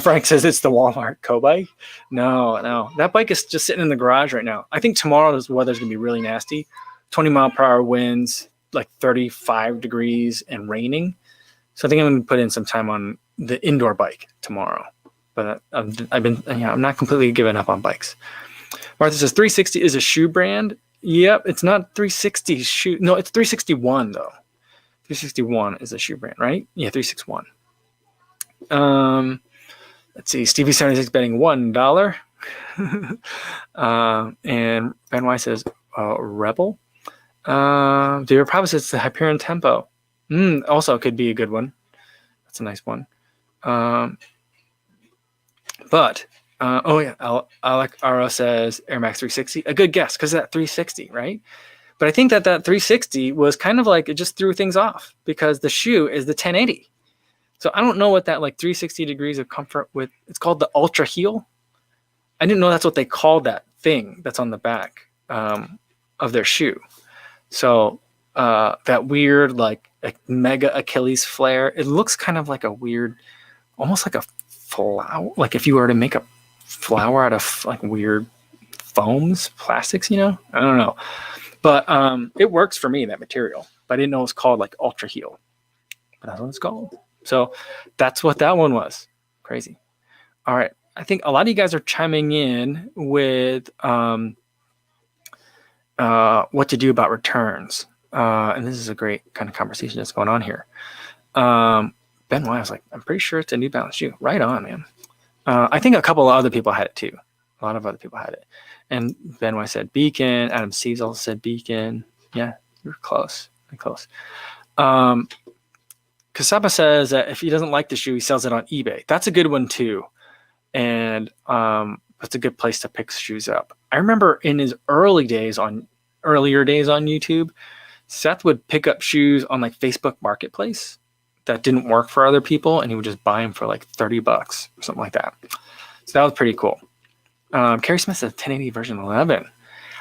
Frank says it's the Walmart Co-bike. No, that bike is just sitting in the garage right now. I think tomorrow the weather's gonna be really nasty, 20-mile-per-hour winds, like 35 degrees and raining. So I think I'm gonna put in some time on the indoor bike tomorrow. But I'm not completely giving up on bikes. Martha says 360 is a shoe brand. Yep, it's not 360 shoe. No, it's 361 though. 361 is a shoe brand, right? Yeah, 361. Let's see. Stevie 76 betting $1. And Ben Y says Rebel. Dear Probably says the Hyperion Tempo. Also could be a good one. That's a nice one. Alec Aro says Air Max 360. A good guess because that 360, right? But I think that 360 was kind of like it just threw things off because the shoe is the 1080. So I don't know what that like 360 degrees of comfort with. It's called the Ultra Heel. I didn't know that's what they called that thing that's on the back of their shoe. So that weird like mega Achilles flare. It looks kind of like a weird, almost like a flower. Like if you were to make a flower out of like weird foams, plastics, I don't know. But it works for me, that material. But I didn't know it was called like Ultra Heel. But that's what it's called. So that's what that one was. Crazy. All right. I think a lot of you guys are chiming in with what to do about returns. And this is a great kind of conversation that's going on here. Ben Y was like, I'm pretty sure it's a New Balance shoe. Right on, man. I think a couple of other people had it too. A lot of other people had it. And Ben Y said Beacon. Adam C's also said Beacon. Yeah, you're close. You're close. Kasaba says that if he doesn't like the shoe, he sells it on eBay. That's a good one too. And that's a good place to pick shoes up. I remember in his earlier days on YouTube, Seth would pick up shoes on like Facebook Marketplace that didn't work for other people, and he would just buy them for like $30 or something like that. So that was pretty cool. Carrie Smith says 1080 version 11.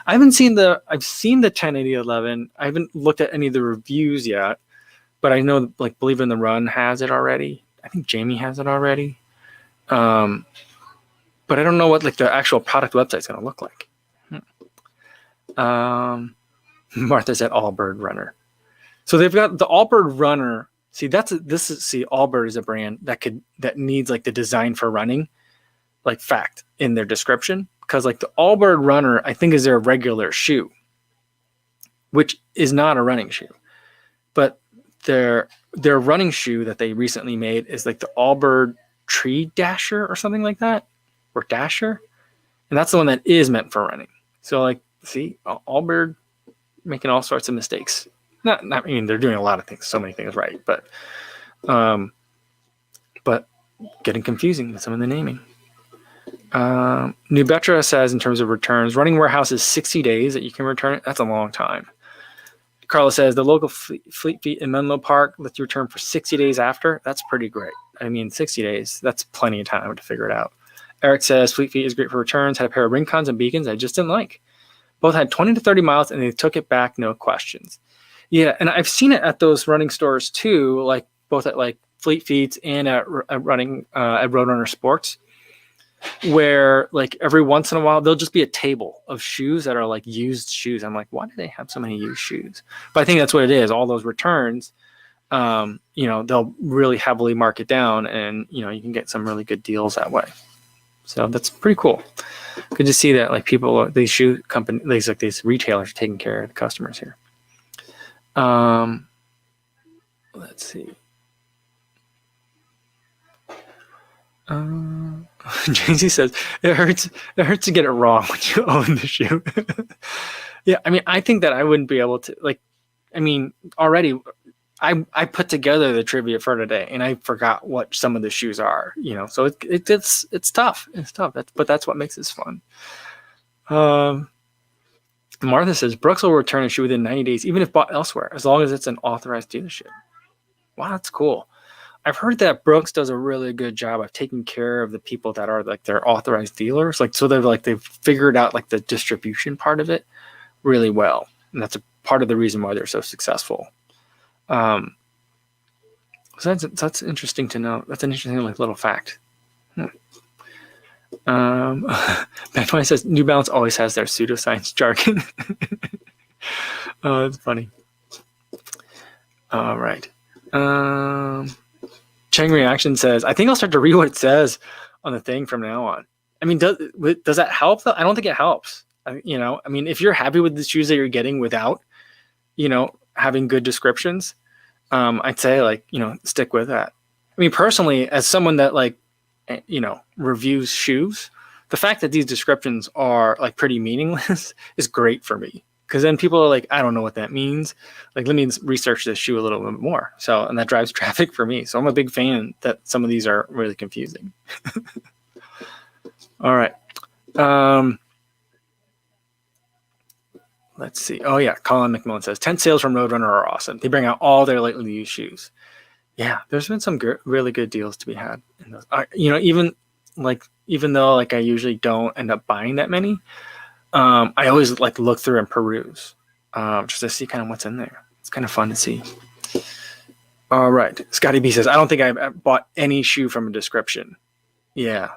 I've seen the 1080 11. I haven't looked at any of the reviews yet, but I know like Believe in the Run has it already. I think Jamie has it already. But I don't know what like the actual product website's going to look like. Martha said Allbird Runner. So they've got the Allbird Runner. See, Allbird is a brand that needs like the design for running, like fact in their description, because like the Allbird Runner, I think is their regular shoe, which is not a running shoe, but their running shoe that they recently made is like the Allbird Tree Dasher or something like that, or Dasher, and that's the one that is meant for running. So like, see, Allbird making all sorts of mistakes. I mean, they're doing a lot of things, so many things right, but getting confusing with some of the naming. New Betra says in terms of returns, Running Warehouse is 60 days that you can return it. That's a long time. Carla says the local Fleet Feet in Menlo Park lets you return for 60 days after. That's pretty great. I mean, 60 days, that's plenty of time to figure it out. Eric says Fleet Feet is great for returns. Had a pair of Rincons and Beacons I just didn't like. Both had 20 to 30 miles and they took it back, no questions. Yeah, and I've seen it at those running stores too, like both at like Fleet Feet and at Roadrunner Sports, where like every once in a while there'll just be a table of shoes that are like used shoes. I'm like, why do they have so many used shoes? But I think that's what it is. All those returns, they'll really heavily mark it down, and you can get some really good deals that way. So that's pretty cool. Good to see that like people, these shoe companies, these retailers are taking care of the customers here. Let's see. JC says it hurts to get it wrong when you own the shoe. Yeah, I mean, I think that I wouldn't be able to already I put together the trivia for today and I forgot what some of the shoes are, so it's tough. It's tough. That's what makes this fun. Martha says Brooks will return a shoe within 90 days, even if bought elsewhere, as long as it's an authorized dealership. Wow, that's cool. I've heard that Brooks does a really good job of taking care of the people that are like their authorized dealers. Like, so they've figured out like the distribution part of it really well. And that's a part of the reason why they're so successful. So that's interesting to know. That's an interesting little fact. Ben White says New Balance always has their pseudoscience jargon. Oh, that's funny. All right. Cheng Reaction says, I think I'll start to read what it says on the thing from now on. I mean, does that help though? I don't think it helps. If you're happy with the shoes that you're getting without, having good descriptions, I'd say stick with that. I mean, personally, as someone that reviews shoes, the fact that these descriptions are like pretty meaningless is great for me. Because then people are like, I don't know what that means. Like, let me research this shoe a little bit more. And that drives traffic for me. So I'm a big fan that some of these are really confusing. All right. Let's see. Oh yeah, Colin McMillan says tent sales from Roadrunner are awesome. They bring out all their lightly used shoes. Yeah, there's been some really good deals to be had in those. Even though I usually don't end up buying that many. I always look through and peruse just to see kind of what's in there. It's kind of fun to see. All right. Scotty B says, I don't think I've bought any shoe from a description. Yeah.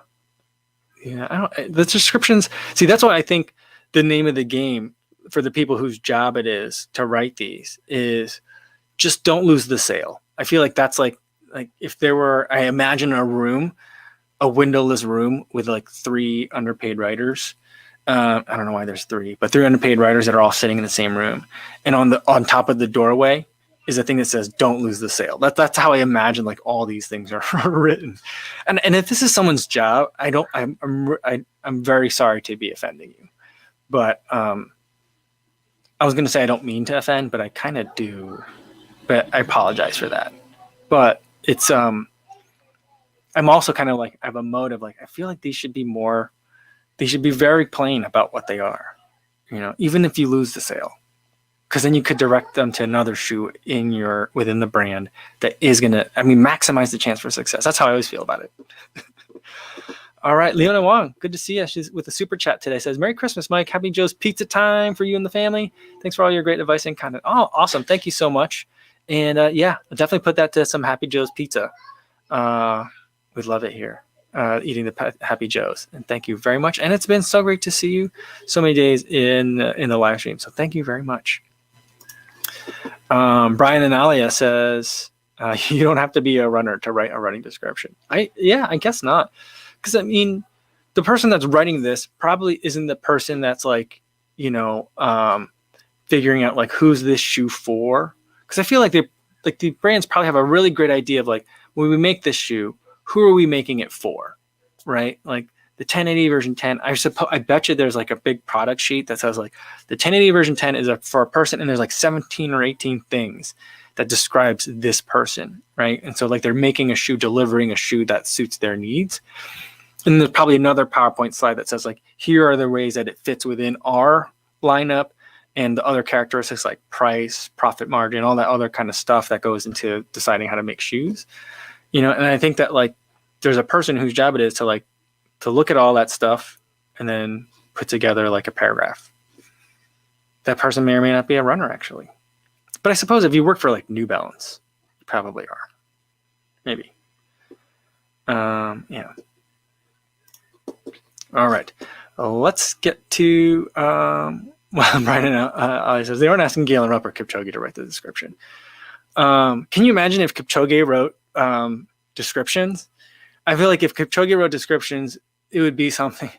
The descriptions. See, that's why I think the name of the game for the people whose job it is to write these is just don't lose the sale. I feel like that's like if there were, I imagine a windowless room with 3 underpaid writers. I don't know why there's 3, but 3 underpaid writers that are all sitting in the same room. And on top of the doorway is a thing that says, "Don't lose the sale." That's how I imagine like all these things are written. And if this is someone's job, I'm very sorry to be offending you. But I was going to say I don't mean to offend, but I kind of do. But I apologize for that. But it's I'm also kind of like I have a motive. Like I feel like these should be more. They should be very plain about what they are. Even if you lose the sale, because then you could direct them to another shoe within the brand that is going to, maximize the chance for success. That's how I always feel about it. All right, Leona Wong, good to see you. She's with a super chat today. Says, "Merry Christmas, Mike. Happy Joe's Pizza time for you and the family. Thanks for all your great advice and content." Oh, awesome. Thank you so much. And yeah, I'll definitely put that to some Happy Joe's Pizza. We'd love it here, eating the Happy Joe's. And thank you very much. And it's been so great to see you so many days in the live stream. So thank you very much. Brian Analia says, "You don't have to be a runner to write a running description." I guess not. Because the person that's writing this probably isn't the person that's like, figuring out like who's this shoe for. Because I feel like the brands probably have a really great idea of like, when we make this shoe, who are we making it for, right? Like the 1080 version 10. I bet you there's like a big product sheet that says like the 1080 version 10 is for a person, and there's like 17 or 18 things that describes this person, right? And so like they're making a shoe, delivering a shoe that suits their needs. And there's probably another PowerPoint slide that says like, here are the ways that it fits within our lineup and the other characteristics like price, profit margin, all that other kind of stuff that goes into deciding how to make shoes. And I think that like there's a person whose job it is to look at all that stuff and then put together like a paragraph. That person may or may not be a runner actually. But I suppose if you work for like New Balance, you probably are. Maybe. Yeah. All right. Let's get to Brian says they weren't asking Galen Rupp or Kipchoge to write the description. Can you imagine if Kipchoge wrote descriptions? I feel like if Kipchoge wrote descriptions, it would be something.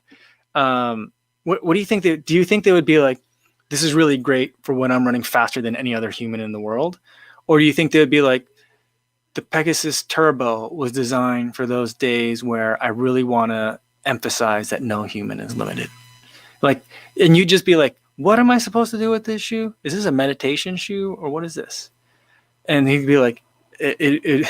What do you think? Do you think they would be like, "This is really great for when I'm running faster than any other human in the world," or do you think they would be like, "The Pegasus Turbo was designed for those days where I really want to emphasize that no human is limited"? Like, and you'd just be like, "What am I supposed to do with this shoe? Is this a meditation shoe or what is this?" And he'd be like, it'd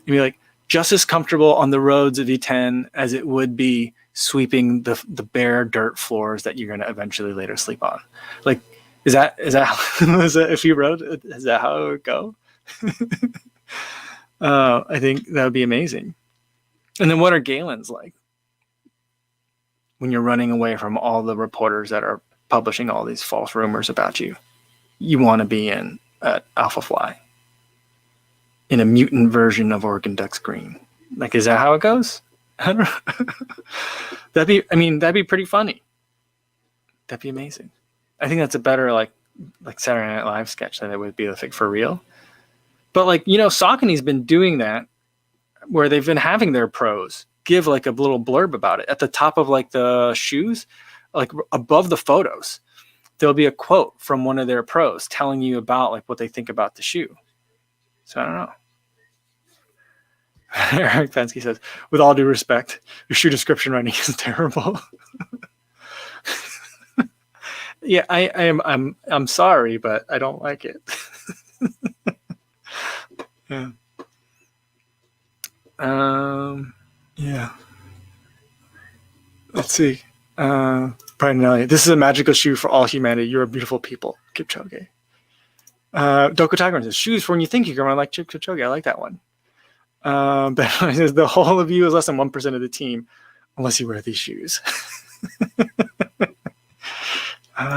be like, "Just as comfortable on the roads of E10 as it would be sweeping the bare dirt floors that you're going to eventually later sleep on." Like, is that if you wrote, is that how it would go? I think that would be amazing. And then what are Galen's like? When you're running away from all the reporters that are publishing all these false rumors about you, you want to be in Alpha Fly in a mutant version of Oregon Ducks green. Like, is that how it goes? I don't know. That'd be pretty funny. That'd be amazing. I think that's a better like Saturday Night Live sketch than it would be like for real. But like, Saucony's been doing that where they've been having their pros give like a little blurb about it at the top of like the shoes, like above the photos. There'll be a quote from one of their pros telling you about like what they think about the shoe. So I don't know. Eric Pensky says, "With all due respect, your shoe description writing is terrible." Yeah, I'm sorry, but I don't like it. Yeah. Yeah. Let's see. Brian Elliott. "This is a magical shoe for all humanity. You're a beautiful people." Kipchoge. Doko Tiger says, "Shoes for when you think you can run like Kipchoge." I like that one. Ben says, "The whole of you is less than 1% of the team unless you wear these shoes."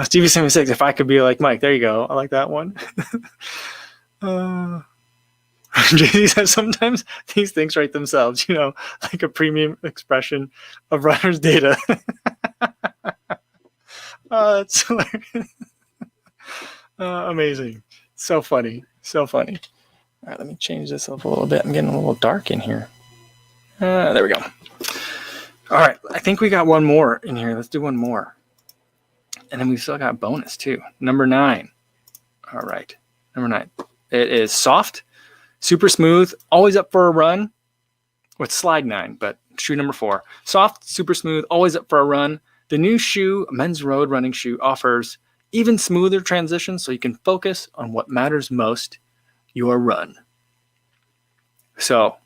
Stevie 76, "If I could be like Mike." There you go. I like that one. JD says, "Sometimes these things write themselves, like a premium expression of runner's data." That's hilarious. Amazing. So funny. So funny. All right, let me change this up a little bit. I'm getting a little dark in here. There we go. All right, I think we got one more in here. Let's do one more. And then we've still got bonus too. Number 9. All right. Number 9. It is soft, super smooth, always up for a run. With slide 9, but shoe number 4. Soft, super smooth, always up for a run. The new shoe, men's road running shoe, offers even smoother transitions so you can focus on what matters most, your run. So,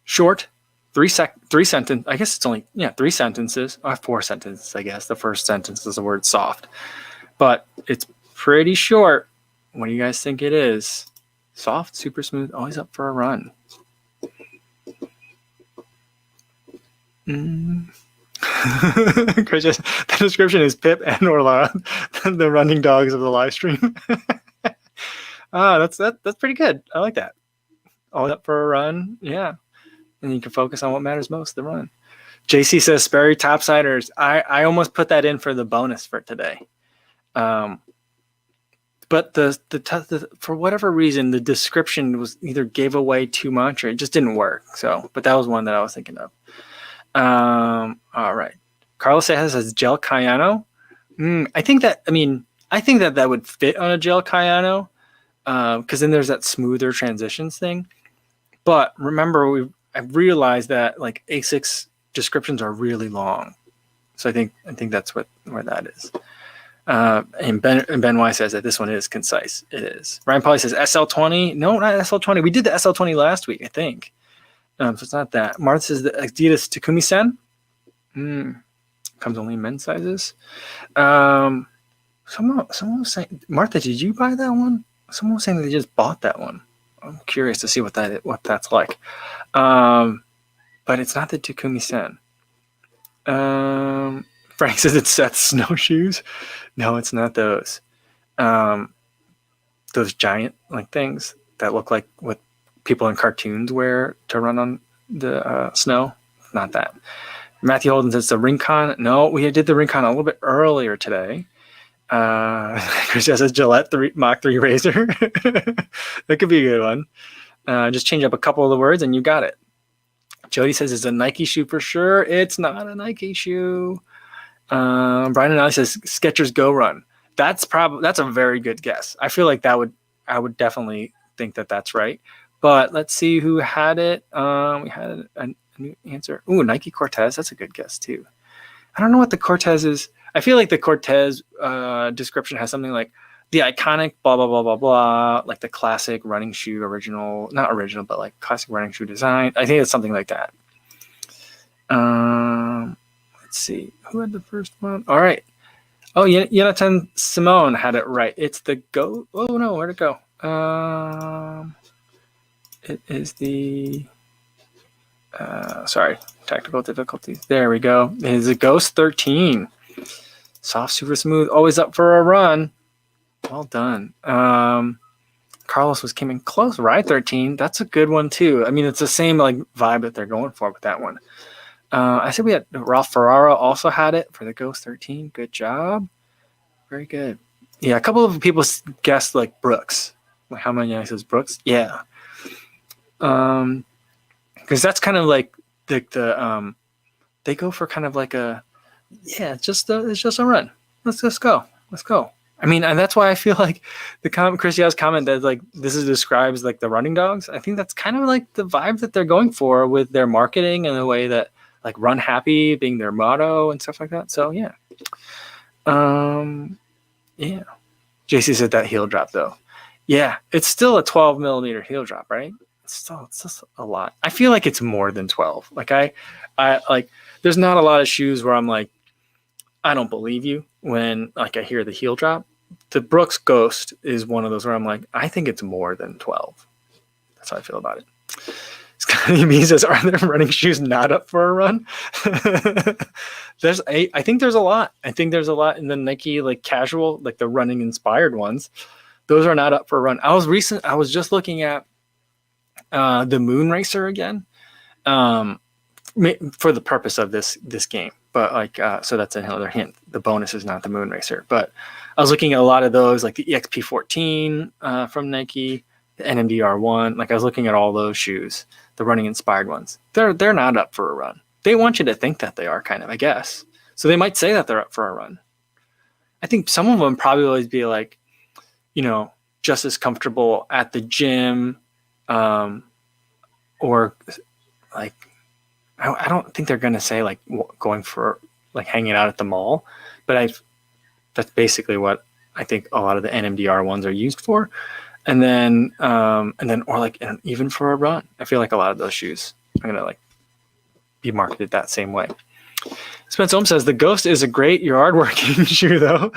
short, 3 sentence. I guess it's only 3 sentences. 4 sentences, I guess. The first sentence is the word soft. But it's pretty short. What do you guys think it is? Soft, super smooth, always up for a run. Chris, the description is Pip and Orla, the running dogs of the live stream. That's pretty good. I like that. All up for a run, yeah. And you can focus on what matters most, the run. JC says Sperry topsiders. I almost put that in for the bonus for today. But the for whatever reason, the description was either gave away too much or it just didn't work. So, but that was one that I was thinking of. All right. Carlos says gel Cayano. I think that would fit on a gel Cayano, because then there's that smoother transitions thing. But remember, I've realized that like ASICS descriptions are really long, so I think that's where that is. And Ben Y says that this one is concise. It is. Ryan Polly says SL20. No, not SL20. We did the SL20 last week, I think. So it's not that. Martha says the Adidas Takumi-sen. Comes only in men's sizes. Someone was saying, Martha, did you buy that one? Someone was saying that they just bought that one. I'm curious to see what that's like. But it's not the Takumi-sen. Frank says it's Seth's snowshoes. No, it's not those. Those giant like things that look like what people in cartoons wear to run on the snow. Not that. Matthew Holden says the Rincon. No, we did the Rincon a little bit earlier today. Chris says Gillette Mach 3 razor. That could be a good one. Just change up a couple of the words and you got it. Jody says it's a Nike shoe for sure. It's not a Nike shoe. Brian and Ali says Skechers Go Run. That's a very good guess. I feel like I would definitely think that that's right. But let's see who had it. We had a new answer. Ooh, Nike Cortez. That's a good guess too. I don't know what the Cortez is. I feel like the Cortez description has something like the iconic blah, blah, blah, blah, blah, like the classic running shoe not original, but like classic running shoe design. I think it's something like that. Let's see. Who had the first one? All right. Oh, Jonathan Simone had it right. It's the Go. Oh, no. Where'd it go? It is the... sorry. Technical difficulties. There we go. It is a Ghost 13. Soft, super smooth. Always up for a run. Well done. Carlos came in close. Ride 13. That's a good one, too. I mean, it's the same like vibe that they're going for with that one. I said we had Ralph Ferraro also had it for the Ghost 13. Good job. Very good. Yeah, a couple of people guessed like Brooks. Like how many I says Brooks? Yeah. Because that's kind of like the they go for kind of like a it's just a run. Let's just go. Let's go. I mean, and that's why I feel like the Chris Yao's comment that like this describes like the running dogs. I think that's kind of like the vibe that they're going for with their marketing and the way that like run happy being their motto and stuff like that. So yeah. Yeah. JC said that heel drop though. Yeah, it's still a 12 millimeter heel drop, right? It's just a lot. I feel like it's more than 12. Like I like there's not a lot of shoes where I'm like, I don't believe you when like I hear the heel drop. The Brooks Ghost is one of those where I'm like, I think it's more than 12. That's how I feel about it. Scotty says, are there running shoes not up for a run? I think there's a lot. I think there's a lot in the Nike like casual, like the running inspired ones. Those are not up for a run. I was just looking at the Moon Racer again, for the purpose of this game. But like, so that's another hint. The bonus is not the Moon Racer. But I was looking at a lot of those, like the EXP14 from Nike, the NMDR1. Like I was looking at all those shoes, the running inspired ones. They're not up for a run. They want you to think that they are, kind of, I guess. So they might say that they're up for a run. I think some of them probably always be like, just as comfortable at the gym, or like, I don't think they're gonna say like going for like hanging out at the mall, but that's basically what I think a lot of the NMDR ones are used for. And then or like even for a run, I feel like a lot of those shoes are gonna like be marketed that same way. Spence Holmes says the Ghost is a great yard working shoe though.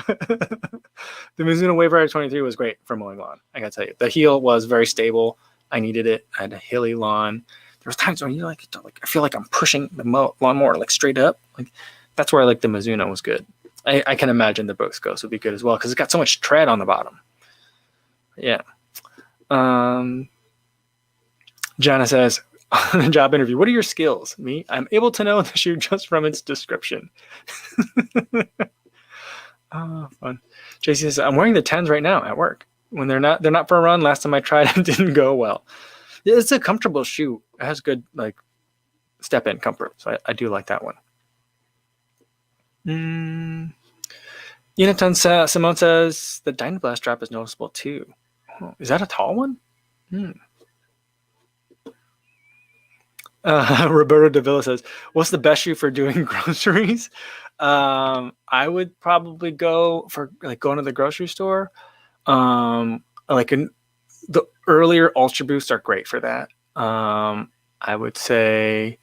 The Mizuno Wave Rider 23 was great for mowing lawn. I gotta tell you, the heel was very stable. I needed it. I had a hilly lawn. There was times when I feel like I'm pushing the lawnmower like straight up. Like that's where I like the Mizuno was good. I can imagine the Brooks Ghost would be good as well because it's got so much tread on the bottom. Yeah. Jana says, on a job interview, what are your skills? Me, I'm able to know the shoe just from its description. Oh, fun. JC says, I'm wearing the 10s right now at work. When they're not for a run. Last time I tried it didn't go well. It's a comfortable shoe. It has good like step in comfort. So I do like that one. Uniton Simone says the Dynablast strap is noticeable too. Oh, is that a tall one? Roberto Davila says, what's the best shoe for doing groceries? I would probably go for like going to the grocery store. The earlier Ultra Boosts are great for that. I would say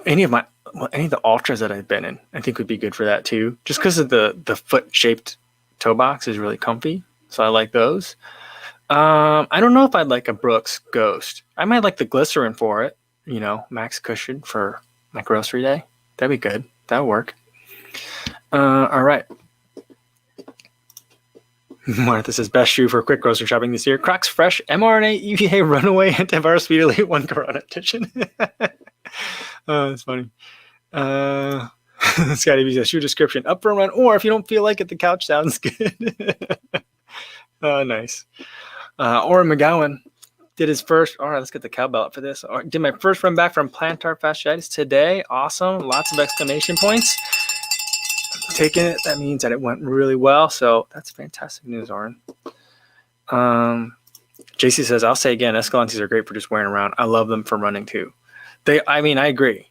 any of the Ultras that I've been in, I think would be good for that too. Just because of the foot shaped toe box is really comfy, so I like those. I don't know if I'd like a Brooks Ghost. I might like the glycerin for it. Max cushion for my grocery day. That'd be good. That'd work. All right. Martha says, best shoe for quick grocery shopping this year. Crocs Fresh mRNA EVA Runaway Antivirus Speed Elite 1 Corona Edition. Oh, that's funny. Scotty B says, shoe description, up for a run, or if you don't feel like it, the couch sounds good. Oh, nice. Oren McGowan did his first. All right, let's get the cowbell up for this. Did my first run back from plantar fasciitis today. Awesome. Lots of exclamation points. Taking it, that means that it went really well. So that's fantastic news, Oren. JC says, I'll say again, Escalantes are great for just wearing around. I love them for running too. I agree.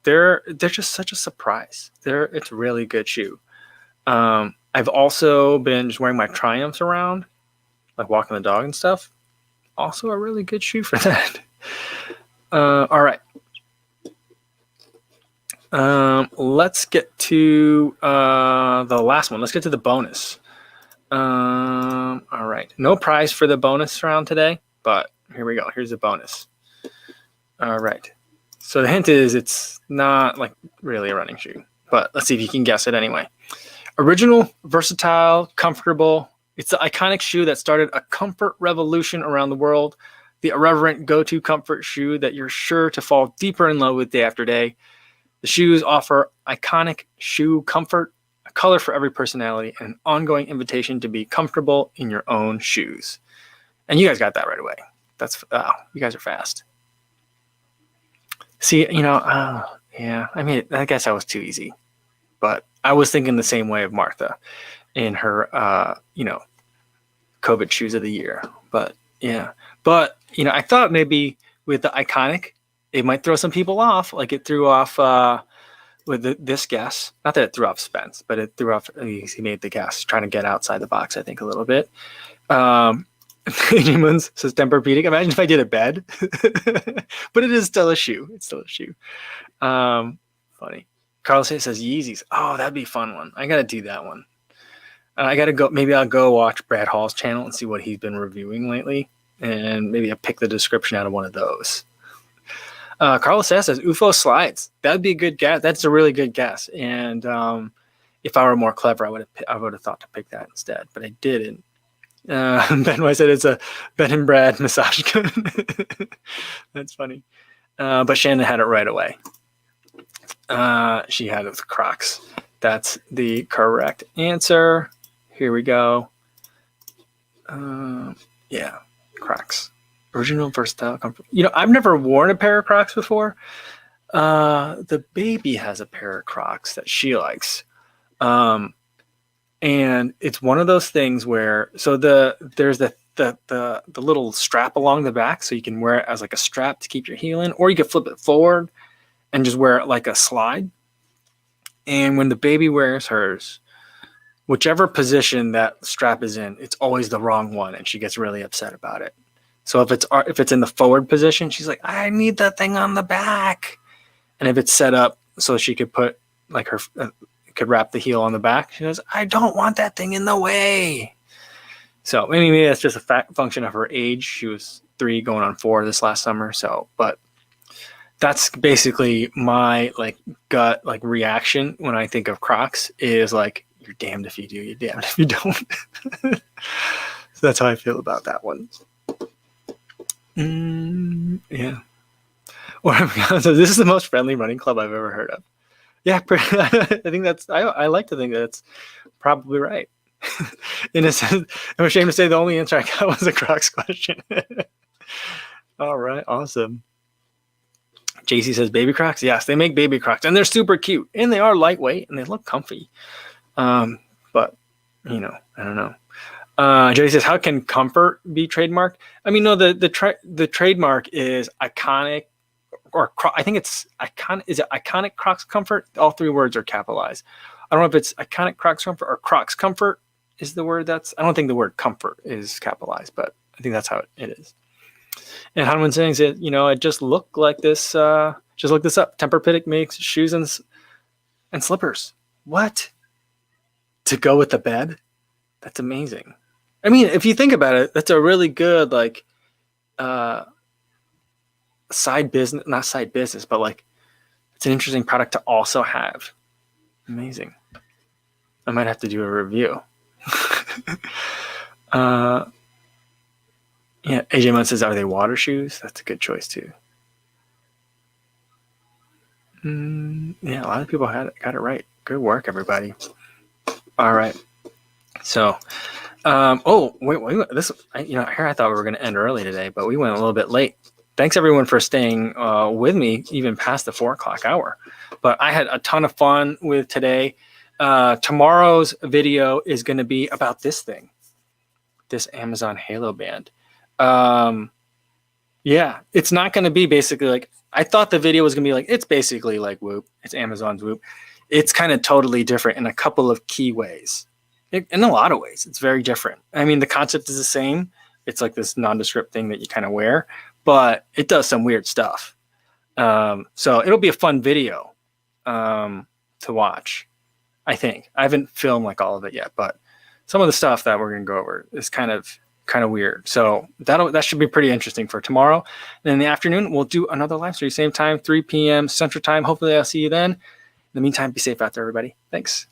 They're just such a surprise. It's a really good shoe. I've also been just wearing my Triumphs around, like walking the dog and stuff. Also a really good shoe for that. All right. Let's get to the last one. Let's get to the bonus. All right. No prize for the bonus round today, but here we go. Here's the bonus. All right. So the hint is it's not like really a running shoe, but let's see if you can guess it anyway. Original, versatile, comfortable. It's the iconic shoe that started a comfort revolution around the world. The irreverent go-to comfort shoe that you're sure to fall deeper in love with day after day. The shoes offer iconic shoe comfort, a color for every personality, and an ongoing invitation to be comfortable in your own shoes. And you guys got that right away. You guys are fast. See, yeah, I mean, I guess that was too easy. But I was thinking the same way of Martha in her, COVID shoes of the year. But yeah, I thought maybe with the iconic, it might throw some people off. Like it threw off with this guess. Not that it threw off Spence, but it threw off. He made the guess, trying to get outside the box. I think a little bit. Moons says Tempur-Pedic. Imagine if I did a bed, but it is still a shoe. It's still a shoe. Funny. Carlos says Yeezys. Oh, that'd be a fun one. I gotta do that one. I gotta go. Maybe I'll go watch Brad Hall's channel and see what he's been reviewing lately, and maybe I'll pick the description out of one of those. Carlos says UFO slides. That'd be a good guess. That's a really good guess. And if I were more clever, I would have thought to pick that instead, but I didn't. Ben White said it's a Ben and Brad massage gun. That's funny. But Shannon had it right away. She had it with Crocs. That's the correct answer. Here we go. Yeah, Crocs. Original, versatile, comfort. I've never worn a pair of Crocs before. The baby has a pair of Crocs that she likes. Um, and it's one of those things where there's the little strap along the back, so you can wear it as like a strap to keep your heel in, or you can flip it forward and just wear it like a slide. And when the baby wears hers, whichever position that strap is in, it's always the wrong one, and she gets really upset about it. So if it's in the forward position, she's like, I need that thing on the back. And if it's set up so she could put like her could wrap the heel on the back, she goes, I don't want that thing in the way. So maybe that's just a function of her age. She was 3 going on 4 this last summer. So, but that's basically my like gut like reaction when I think of Crocs is like, you're damned if you do, you're damned if you don't. So that's how I feel about that one. Yeah. So this is the most friendly running club I've ever heard of. Yeah, I think that's. I like to think that it's probably right. In a sense, I'm ashamed to say the only answer I got was a Crocs question. All right, awesome. JC says baby Crocs. Yes, they make baby Crocs, and they're super cute, and they are lightweight, and they look comfy. But I don't know. JC says, how can comfort be trademarked? I mean, no, the trademark is iconic. Or I think it's iconic. Is it iconic Crocs comfort? All 3 words are capitalized. I don't know if it's iconic Crocs comfort or Crocs comfort is the word I don't think the word comfort is capitalized, but I think that's how it is. And Hanwin saying that, it just looked like this. Just look this up. Tempur-Pedic makes shoes and slippers. What? To go with the bed? That's amazing. I mean, if you think about it, that's a really good side business, not side business, but like it's an interesting product to also have. Amazing. I might have to do a review. Yeah, AJ Munn says, are they water shoes? That's a good choice too. Yeah, a lot of people got it right. Good work, everybody. All right. So, wait, this, here I thought we were going to end early today, but we went a little bit late. Thanks everyone for staying with me even past the 4 o'clock hour. But I had a ton of fun with today. Tomorrow's video is going to be about this thing, this Amazon Halo band. Yeah, it's not going to be basically like, I thought the video was going to be like, it's basically like Whoop. It's Amazon's Whoop. It's kind of totally different in a couple of key ways. In a lot of ways, it's very different. I mean, the concept is the same. It's like this nondescript thing that you kind of wear, but it does some weird stuff. So it'll be a fun video to watch, I think. I haven't filmed like all of it yet, but some of the stuff that we're going to go over is kind of weird. So that should be pretty interesting for tomorrow. And in the afternoon, we'll do another live stream, same time, 3 p.m. Central Time. Hopefully I'll see you then. In the meantime, be safe out there, everybody. Thanks.